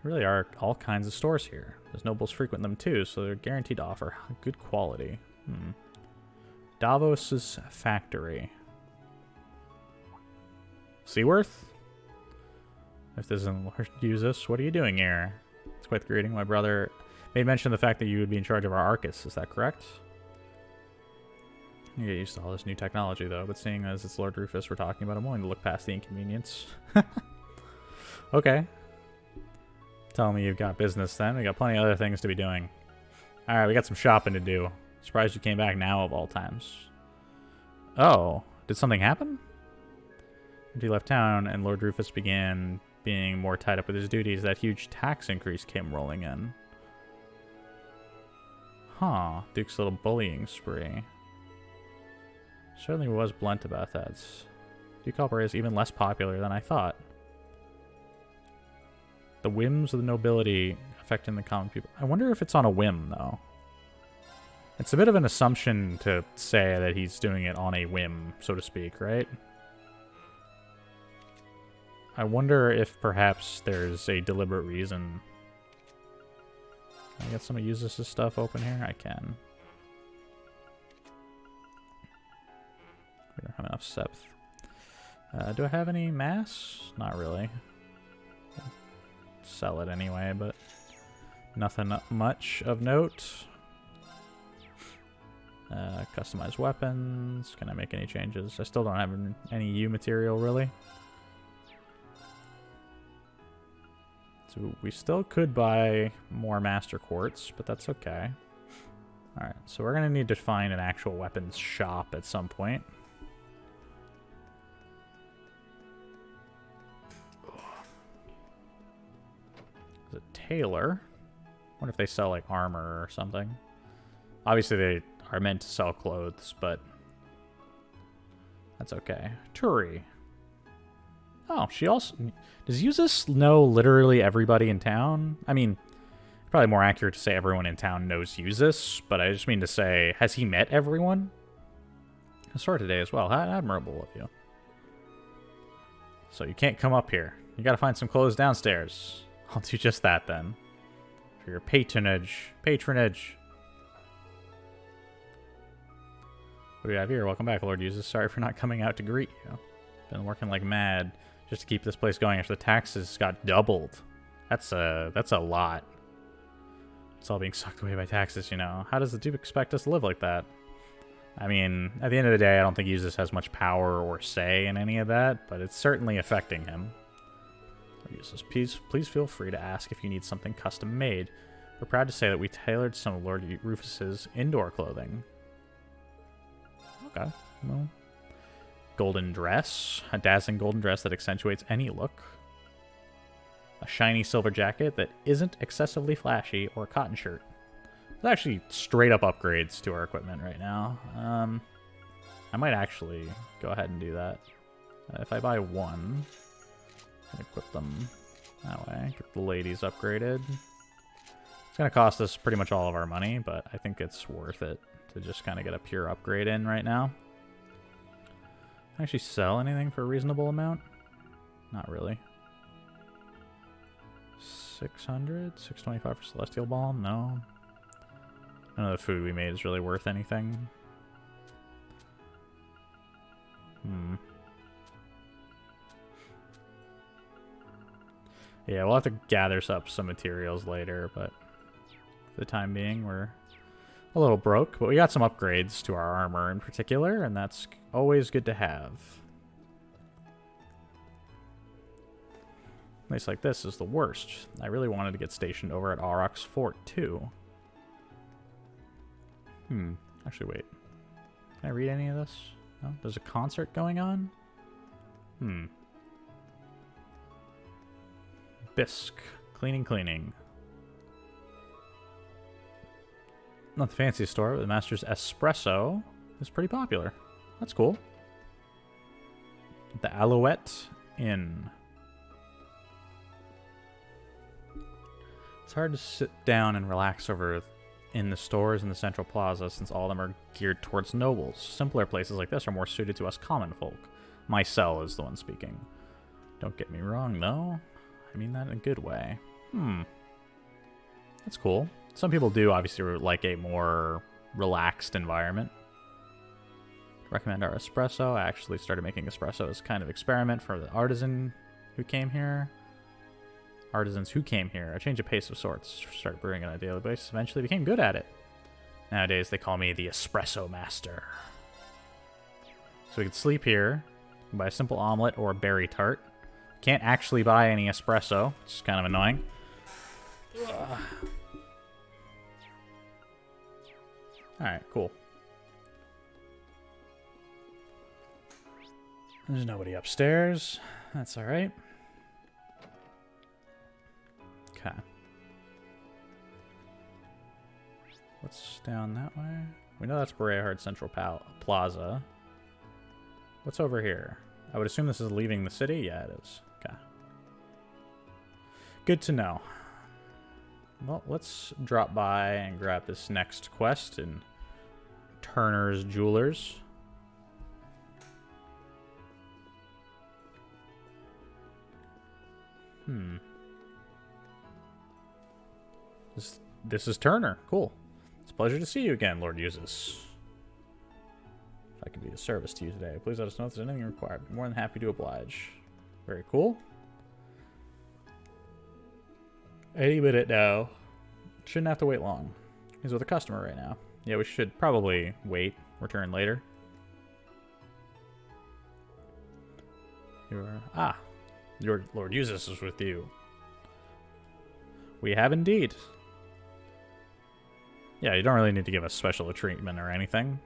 There really are all kinds of stores here. There's nobles frequent them too, so they're guaranteed to offer good quality. Davos's factory. Seaworth? If this isn't use this, what are you doing here? It's quite the greeting. My brother made mention of the fact that you would be in charge of our Arcus. Is that correct? You get used to all this new technology, though, but seeing as it's Lord Rufus we're talking about, I'm willing to look past the inconvenience. Okay. Tell me you've got business, then. We got plenty of other things to be doing. Alright, we got some shopping to do. Surprised you came back now, of all times. Oh, did something happen? After he left town and Lord Rufus began being more tied up with his duties, that huge tax increase came rolling in. Huh, Duke's little bullying spree. Certainly was blunt about that. Duke Albury is even less popular than I thought. The whims of the nobility affecting the common people. I wonder if it's on a whim, though. It's a bit of an assumption to say that he's doing it on a whim, so to speak, right? I wonder if perhaps there's a deliberate reason. Can I get some of Eustace's stuff open here? I can. We don't have enough Septh. Do I have any mass? Not really. Sell it anyway, but nothing much of note. Customized weapons. Can I make any changes? I still don't have any U material, really. So we still could buy more Master Quartz, but that's okay. Alright, so we're going to need to find an actual weapons shop at some point. There's a tailor. I wonder if they sell like armor or something. Obviously they are meant to sell clothes, but that's okay. Turi. Oh, she also... Does Eustace know literally everybody in town? I mean, probably more accurate to say everyone in town knows Eustace, but I just mean to say, has he met everyone? I saw her today as well. How admirable of you. So you can't come up here. You gotta find some clothes downstairs. I'll do just that then. For your patronage. Patronage. What do we have here? Welcome back, Lord Eustace. Sorry for not coming out to greet you. Been working like mad just to keep this place going after the taxes got doubled. That's a lot. It's all being sucked away by taxes, you know. How does the Duke expect us to live like that? I mean, at the end of the day, I don't think Eustace has much power or say in any of that, but it's certainly affecting him. Eustace, please feel free to ask if you need something custom made. We're proud to say that we tailored some of Lord Rufus's indoor clothing. Okay, well, golden dress, a dazzling golden dress that accentuates any look. A shiny silver jacket that isn't excessively flashy, or a cotton shirt. It's actually straight up upgrades to our equipment right now. I might actually go ahead and do that. If I buy one, equip them that way. Get the ladies upgraded. It's going to cost us pretty much all of our money, but I think it's worth it to just kind of get a pure upgrade in right now. Can I actually sell anything for a reasonable amount? Not really. 600? 625 for Celestial Balm? No. None of the food we made is really worth anything. Yeah, we'll have to gather up some materials later, but for the time being, we're a little broke. But we got some upgrades to our armor in particular, and that's always good to have. A place like this is the worst. I really wanted to get stationed over at Aurochs Fort, too. Actually, wait. Can I read any of this? No? There's a concert going on? Bisque. Cleaning. Not the fanciest store, but the Master's Espresso is pretty popular. That's cool. The Alouette Inn. It's hard to sit down and relax over in the stores in the Central Plaza since all of them are geared towards nobles. Simpler places like this are more suited to us common folk. My cell is the one speaking. Don't get me wrong, though. I mean that in a good way. That's cool. Some people do obviously like a more relaxed environment. Recommend our espresso. I actually started making espresso as kind of experiment for the artisan who came here. Artisans who came here. A change of pace of sorts. Started brewing on a daily basis. Eventually became good at it. Nowadays they call me the espresso master. So we could sleep here. Buy a simple omelet or a berry tart. Can't actually buy any espresso, which is kind of annoying. Alright, cool. There's nobody upstairs. That's alright. Okay. What's down that way? We know that's Bareahard Central Plaza. What's over here? I would assume this is leaving the city? Yeah, it is. Okay. Good to know. Well, let's drop by and grab this next quest in Turner's Jewelers. This is Turner. Cool. It's a pleasure to see you again, Lord Eustace. If I can be of service to you today, please let us know if there's anything required. I'd be more than happy to oblige. Very cool. 80 minute now. Shouldn't have to wait long. He's with a customer right now. Yeah, we should probably wait. Return later. Your Lord Eustace is with you. We have indeed. Yeah, you don't really need to give us special treatment or anything.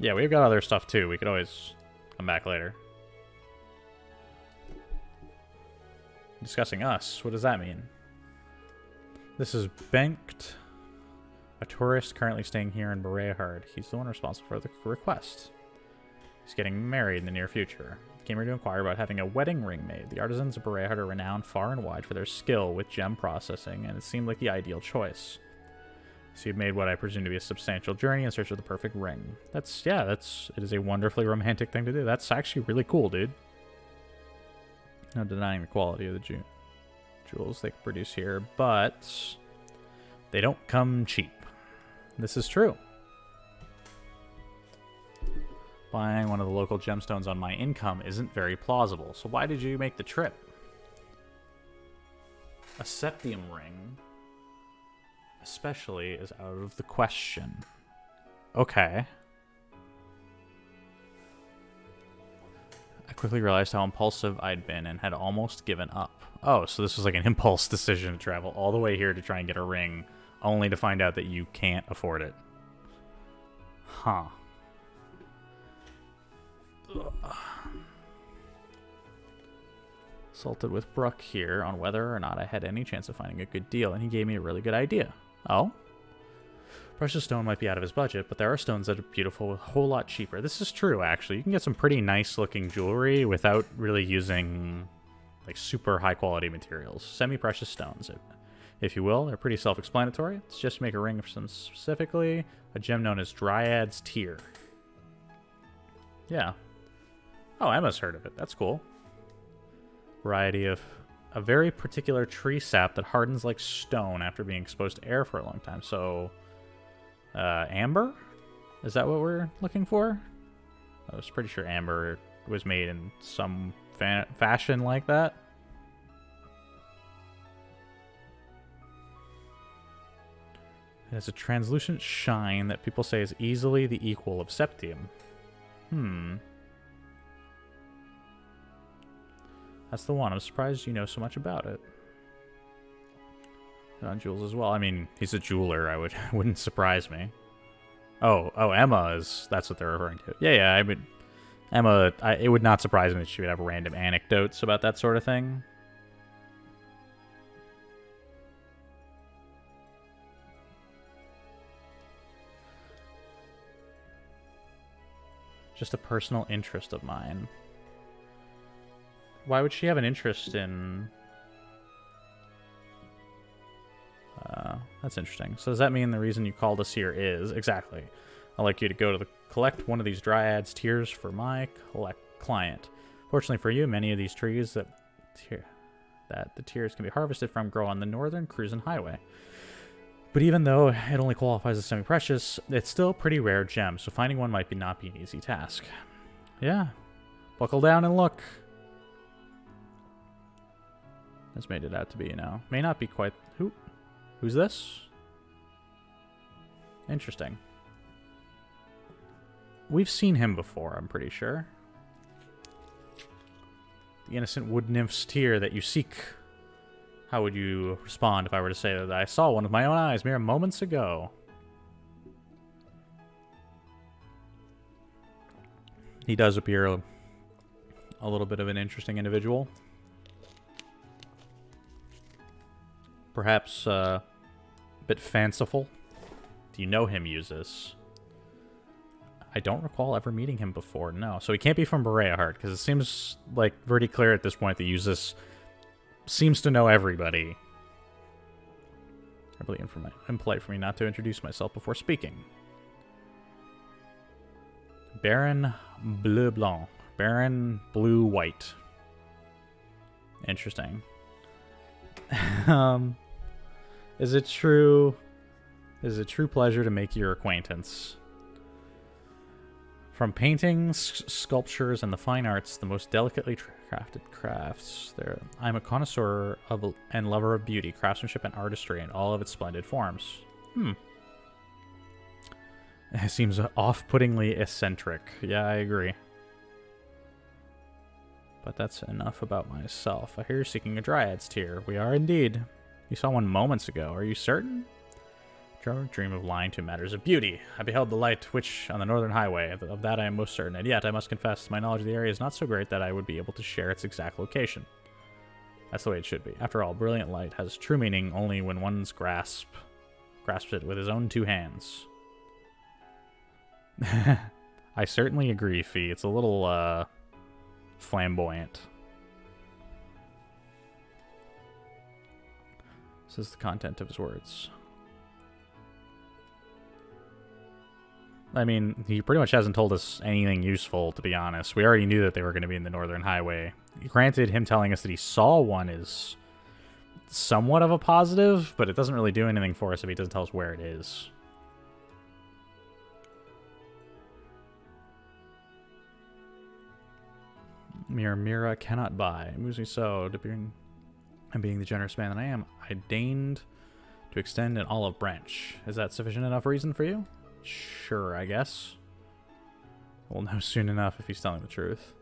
Yeah, we've got other stuff too. We could always come back later. Discussing us. What does that mean? This is Bengt, a tourist currently staying here in Bareahard. He's the one responsible for the request. He's getting married in the near future. He came here to inquire about having a wedding ring made. The artisans of Bareahard are renowned far and wide for their skill with gem processing, and it seemed like the ideal choice. So you've made what I presume to be a substantial journey in search of the perfect ring. It is a wonderfully romantic thing to do. That's actually really cool, dude. No denying the quality of the jewels they can produce here, but they don't come cheap. This is true. Buying one of the local gemstones on my income isn't very plausible, so why did you make the trip? A septium ring, especially, is out of the question. Okay. I quickly realized how impulsive I'd been and had almost given up. Oh, so this was like an impulse decision to travel all the way here to try and get a ring, only to find out that you can't afford it. Huh. Consulted with Brooke here on whether or not I had any chance of finding a good deal, and he gave me a really good idea. Oh? Precious stone might be out of his budget, but there are stones that are beautiful, a whole lot cheaper. This is true, actually. You can get some pretty nice-looking jewelry without really using, like, super high-quality materials. Semi-precious stones, if you will. They're pretty self-explanatory. Let's just make a ring for some specifically. A gem known as Dryad's Tear. Yeah. Oh, Emma's heard of it. That's cool. Variety of a very particular tree sap that hardens like stone after being exposed to air for a long time. So, amber? Is that what we're looking for? I was pretty sure amber was made in some fashion like that. It has a translucent shine that people say is easily the equal of septium. That's the one. I'm surprised you know so much about it. And on jewels as well. I mean, he's a jeweler. Wouldn't surprise me. Oh, Emma is. That's what they're referring to. Yeah. I mean, Emma, it would not surprise me that she would have random anecdotes about that sort of thing. Just a personal interest of mine. Why would she have an interest in... that's interesting. So does that mean the reason you called us here is... Exactly. I'd like you to go to collect one of these Dryad's tears for my client. Fortunately for you, many of these trees that the tears can be harvested from grow on the northern cruising highway. But even though it only qualifies as semi-precious, it's still a pretty rare gem, so finding one might not be an easy task. Yeah. Buckle down and look. Has made it out to be, you know. May not be quite... Who's this? Interesting. We've seen him before, I'm pretty sure. The innocent wood nymph's tear that you seek. How would you respond if I were to say that I saw one with my own eyes mere moments ago? He does appear a little bit of an interesting individual. Perhaps a bit fanciful. Do you know him, Uses? I don't recall ever meeting him before, no. So he can't be from Bareahard, because it seems like pretty clear at this point that Uses seems to know everybody. Really impolite for me not to introduce myself before speaking. Baron Bleu Blanc. Baron Blue White. Interesting. Is it true? Is it a true pleasure to make your acquaintance? From paintings, sculptures, and the fine arts, the most delicately crafted crafts. I'm a connoisseur and lover of beauty, craftsmanship, and artistry in all of its splendid forms. It seems off-puttingly eccentric. Yeah, I agree. But that's enough about myself. I hear you're seeking a Dryad's tear. We are indeed. You saw one moments ago. Are you certain? Dream of lying to matters of beauty. I beheld the light which on the northern highway. Of that I am most certain, and yet I must confess my knowledge of the area is not so great that I would be able to share its exact location. That's the way it should be. After all, brilliant light has true meaning only when one's grasps it with his own two hands. I certainly agree, Fee. It's a little flamboyant. This is the content of his words. I mean, he pretty much hasn't told us anything useful, to be honest. We already knew that they were going to be in the Northern Highway. Granted, him telling us that he saw one is somewhat of a positive, but it doesn't really do anything for us if he doesn't tell us where it is. Mere Mira cannot buy. It moves me so, and being the generous man that I am, I deigned to extend an olive branch. Is that sufficient enough reason for you? Sure, I guess. We'll know soon enough if he's telling the truth.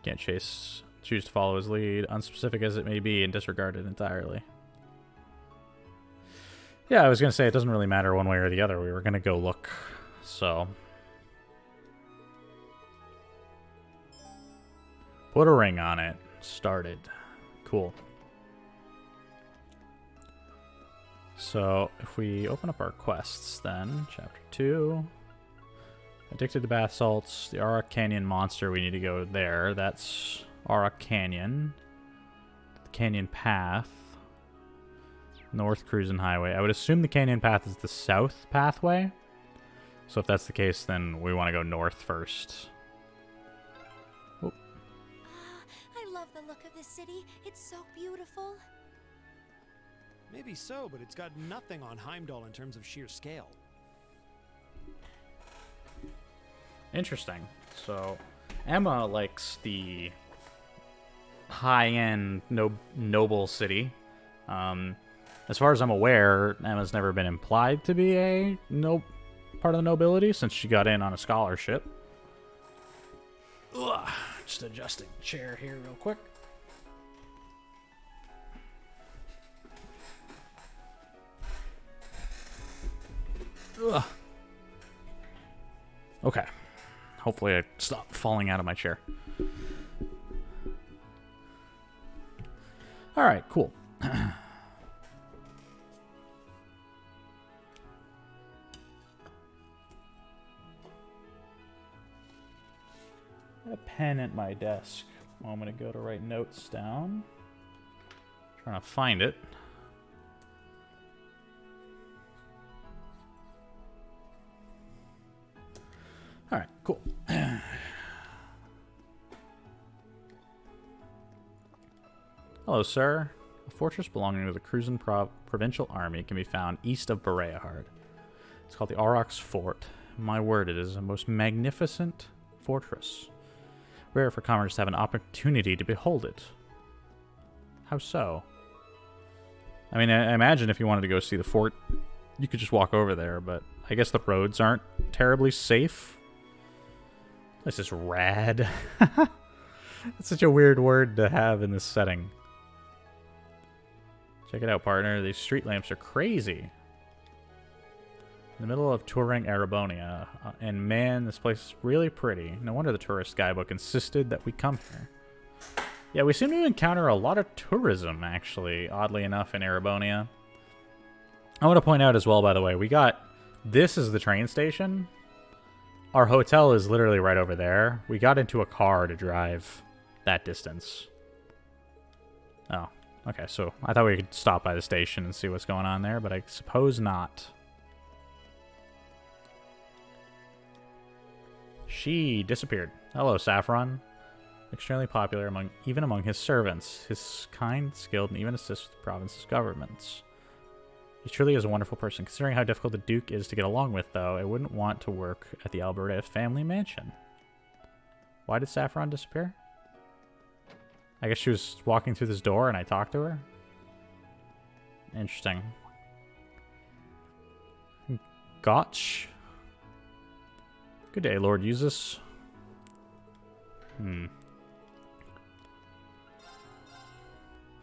Can't choose to follow his lead, unspecific as it may be, and disregard it entirely. Yeah, I was going to say it doesn't really matter one way or the other. We were going to go look, so... Put a ring on it. Started. Cool. So, if we open up our quests, then, Chapter 2, Addicted to Bath Salts, the Aura Canyon Monster, we need to go there. That's Aura Canyon. The Canyon Path. North Cruising Highway. I would assume the Canyon Path is the south pathway. So if that's the case, then we want to go north first. Oh. I love the look of this city. It's so beautiful. Maybe so, but it's got nothing on Heimdall in terms of sheer scale. Interesting. So, Emma likes the high-end, noble city. As far as I'm aware, Emma's never been implied to be a part of the nobility since she got in on a scholarship. Ugh, just adjusting the chair here real quick. Ugh. Okay. Hopefully I stop falling out of my chair. Alright, cool. A pen at my desk. I'm going to go to write notes down. Trying to find it. Alright, cool. Hello, sir. A fortress belonging to the Cruisin' Provincial Army can be found east of Bareahard. It's called the Aurochs Fort. My word, it is a most magnificent fortress. Rare for commoners to have an opportunity to behold it. How so? I mean, I imagine if you wanted to go see the fort, you could just walk over there, but I guess the roads aren't terribly safe. This is rad. That's such a weird word to have in this setting. Check it out, partner. These street lamps are crazy. In the middle of touring Arabonia, and man, this place is really pretty. No wonder the tourist guidebook insisted that we come here. Yeah, we seem to encounter a lot of tourism, actually, oddly enough, in Arabonia. I want to point out as well, by the way, this is the train station. Our hotel is literally right over there. We got into a car to drive that distance. Oh, okay, so I thought we could stop by the station and see what's going on there, but I suppose not. She disappeared. Hello, Saffron. Extremely popular even among his servants. His kind, skilled, and even assists with the province's governments. He truly is a wonderful person. Considering how difficult the Duke is to get along with, though, I wouldn't want to work at the Alberta family mansion. Why did Saffron disappear? I guess she was walking through this door and I talked to her? Interesting. Gotch? Good day, Lord Usus.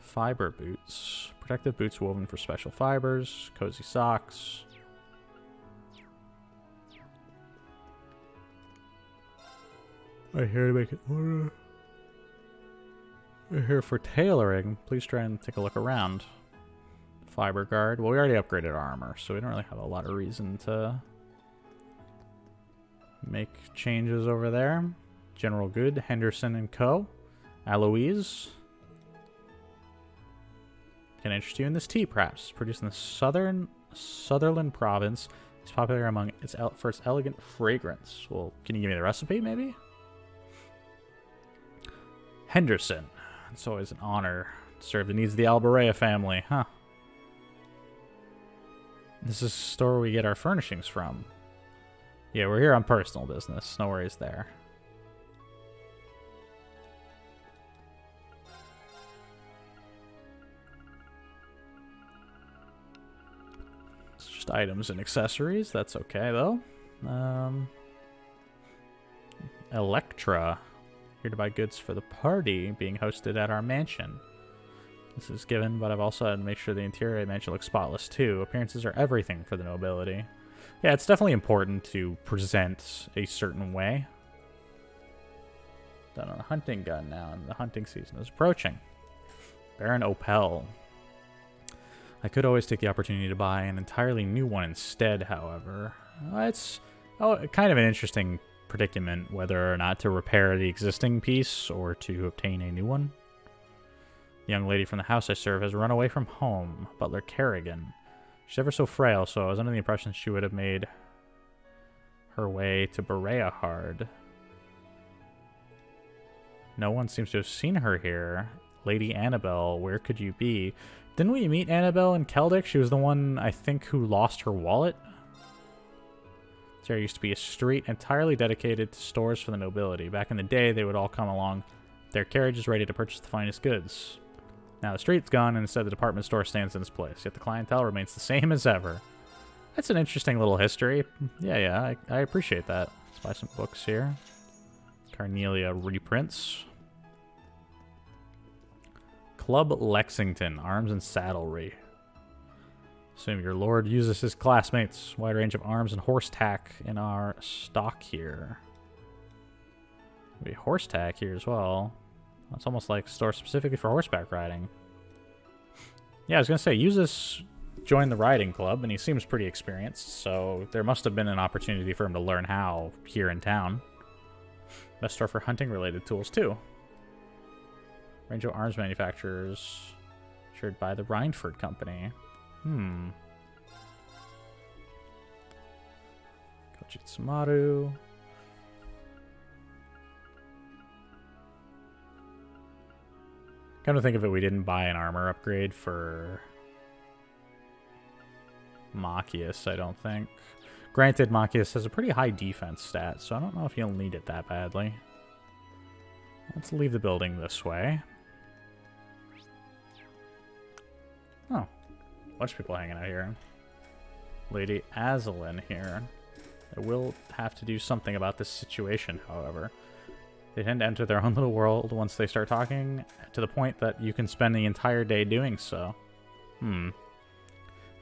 Fiber boots. Protective boots woven for special fibers. Cozy socks. I'm here to make an order. We're here for tailoring. Please try and take a look around. Fiber guard. Well, we already upgraded our armor, so we don't really have a lot of reason to make changes over there. General Good, Henderson and Co. Aloise. Can interest you in this tea, perhaps. Produced in the Sutherland province. It's popular among for its elegant fragrance. Well, can you give me the recipe, maybe? Henderson. It's always an honor to serve the needs of the Alberea family, huh? This is the store we get our furnishings from. Yeah, we're here on personal business. No worries there. It's just items and accessories. That's okay, though. Electra. Here to buy goods for the party being hosted at our mansion. This is given, but I've also had to make sure the interior of the mansion looks spotless, too. Appearances are everything for the nobility. Yeah, it's definitely important to present a certain way. Done on a hunting gun now, and the hunting season is approaching. Baron Opel. I could always take the opportunity to buy an entirely new one instead, however. It's kind of an interesting predicament whether or not to repair the existing piece or to obtain a new one. The young lady from the house I serve has run away from home, Butler Kerrigan. She's ever so frail, so I was under the impression she would have made her way to Bareahard. No one seems to have seen her here. Lady Annabelle, where could you be? Didn't we meet Annabelle in Keldic? She was the one, I think, who lost her wallet. There used to be a street entirely dedicated to stores for the nobility. Back in the day, they would all come along, their carriages ready to purchase the finest goods. Now the street's gone, and instead the department store stands in its place, yet the clientele remains the same as ever. That's an interesting little history. Yeah, I appreciate that. Let's buy some books here. Carnelia reprints. Club Lexington, Arms and Saddlery. Assume your lord uses his classmates. Wide range of arms and horse tack in our stock here. Be horse tack here as well. It's almost like a store specifically for horseback riding. Yeah, I was gonna say, Yuzus joined the riding club, and he seems pretty experienced, so there must have been an opportunity for him to learn how here in town. Best store for hunting-related tools, too. Range of arms manufacturers, shared by the Rhineford Company. Kochitsumaru. Come to think of it, we didn't buy an armor upgrade for Machias, I don't think. Granted, Machias has a pretty high defense stat, so I don't know if you'll need it that badly. Let's leave the building this way. Oh, a bunch of people hanging out here. Lady Azalin here. I will have to do something about this situation, however. They tend to enter their own little world once they start talking, to the point that you can spend the entire day doing so.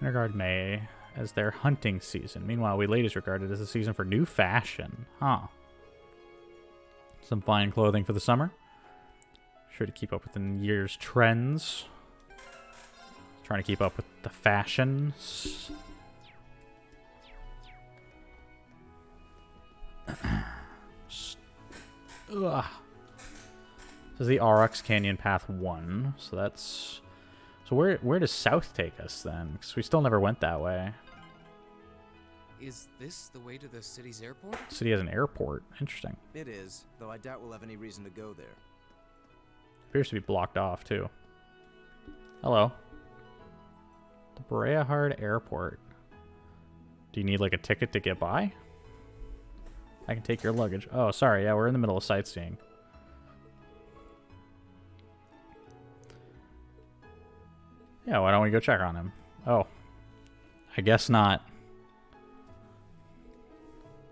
Regard May as their hunting season. Meanwhile, we ladies regard it as a season for new fashion. Huh. Some fine clothing for the summer. Sure to keep up with the year's trends. Trying to keep up with the fashions. Ugh. This is the Aurochs Canyon Path 1, so that's... So where does south take us, then? Because we still never went that way. Is this the way to the city's airport? The city has an airport. Interesting. It is, though I doubt we'll have any reason to go there. Appears to be blocked off, too. Hello. The Bareahard Airport. Do you need, like, a ticket to get by? I can take your luggage. Oh, sorry. Yeah, we're in the middle of sightseeing. Yeah, why don't we go check on him? Oh. I guess not.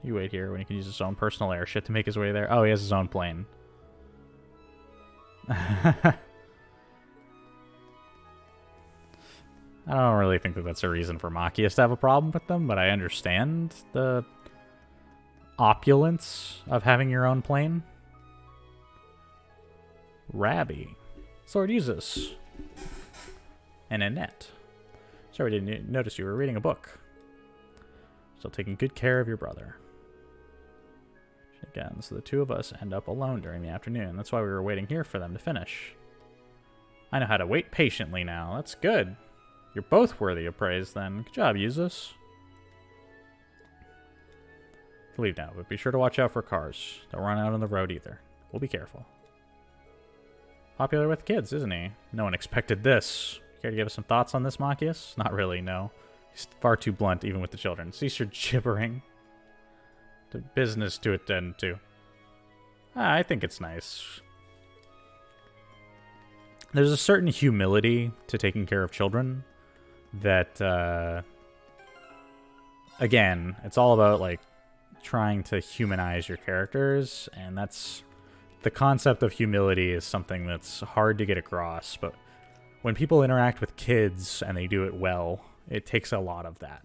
You wait here when he can use his own personal airship to make his way there. Oh, he has his own plane. I don't really think that that's a reason for Machias to have a problem with them, but I understand the opulence of having your own plane. Rabbi. Sword uses. And Annette. Sorry, I didn't notice you were reading a book. Still taking good care of your brother. Again, so the two of us end up alone during the afternoon. That's why we were waiting here for them to finish. I know how to wait patiently now. That's good. You're both worthy of praise, then. Good job, Yuzus. Leave now, but be sure to watch out for cars. Don't run out on the road either. We'll be careful. Popular with kids, isn't he? No one expected this. Care to give us some thoughts on this, Machias? Not really, no. He's far too blunt, even with the children. Cease your gibbering. The business to attend to. I think it's nice. There's a certain humility to taking care of children that, again, it's all about, like, trying to humanize your characters, and that's... The concept of humility is something that's hard to get across, but when people interact with kids and they do it well, it takes a lot of that.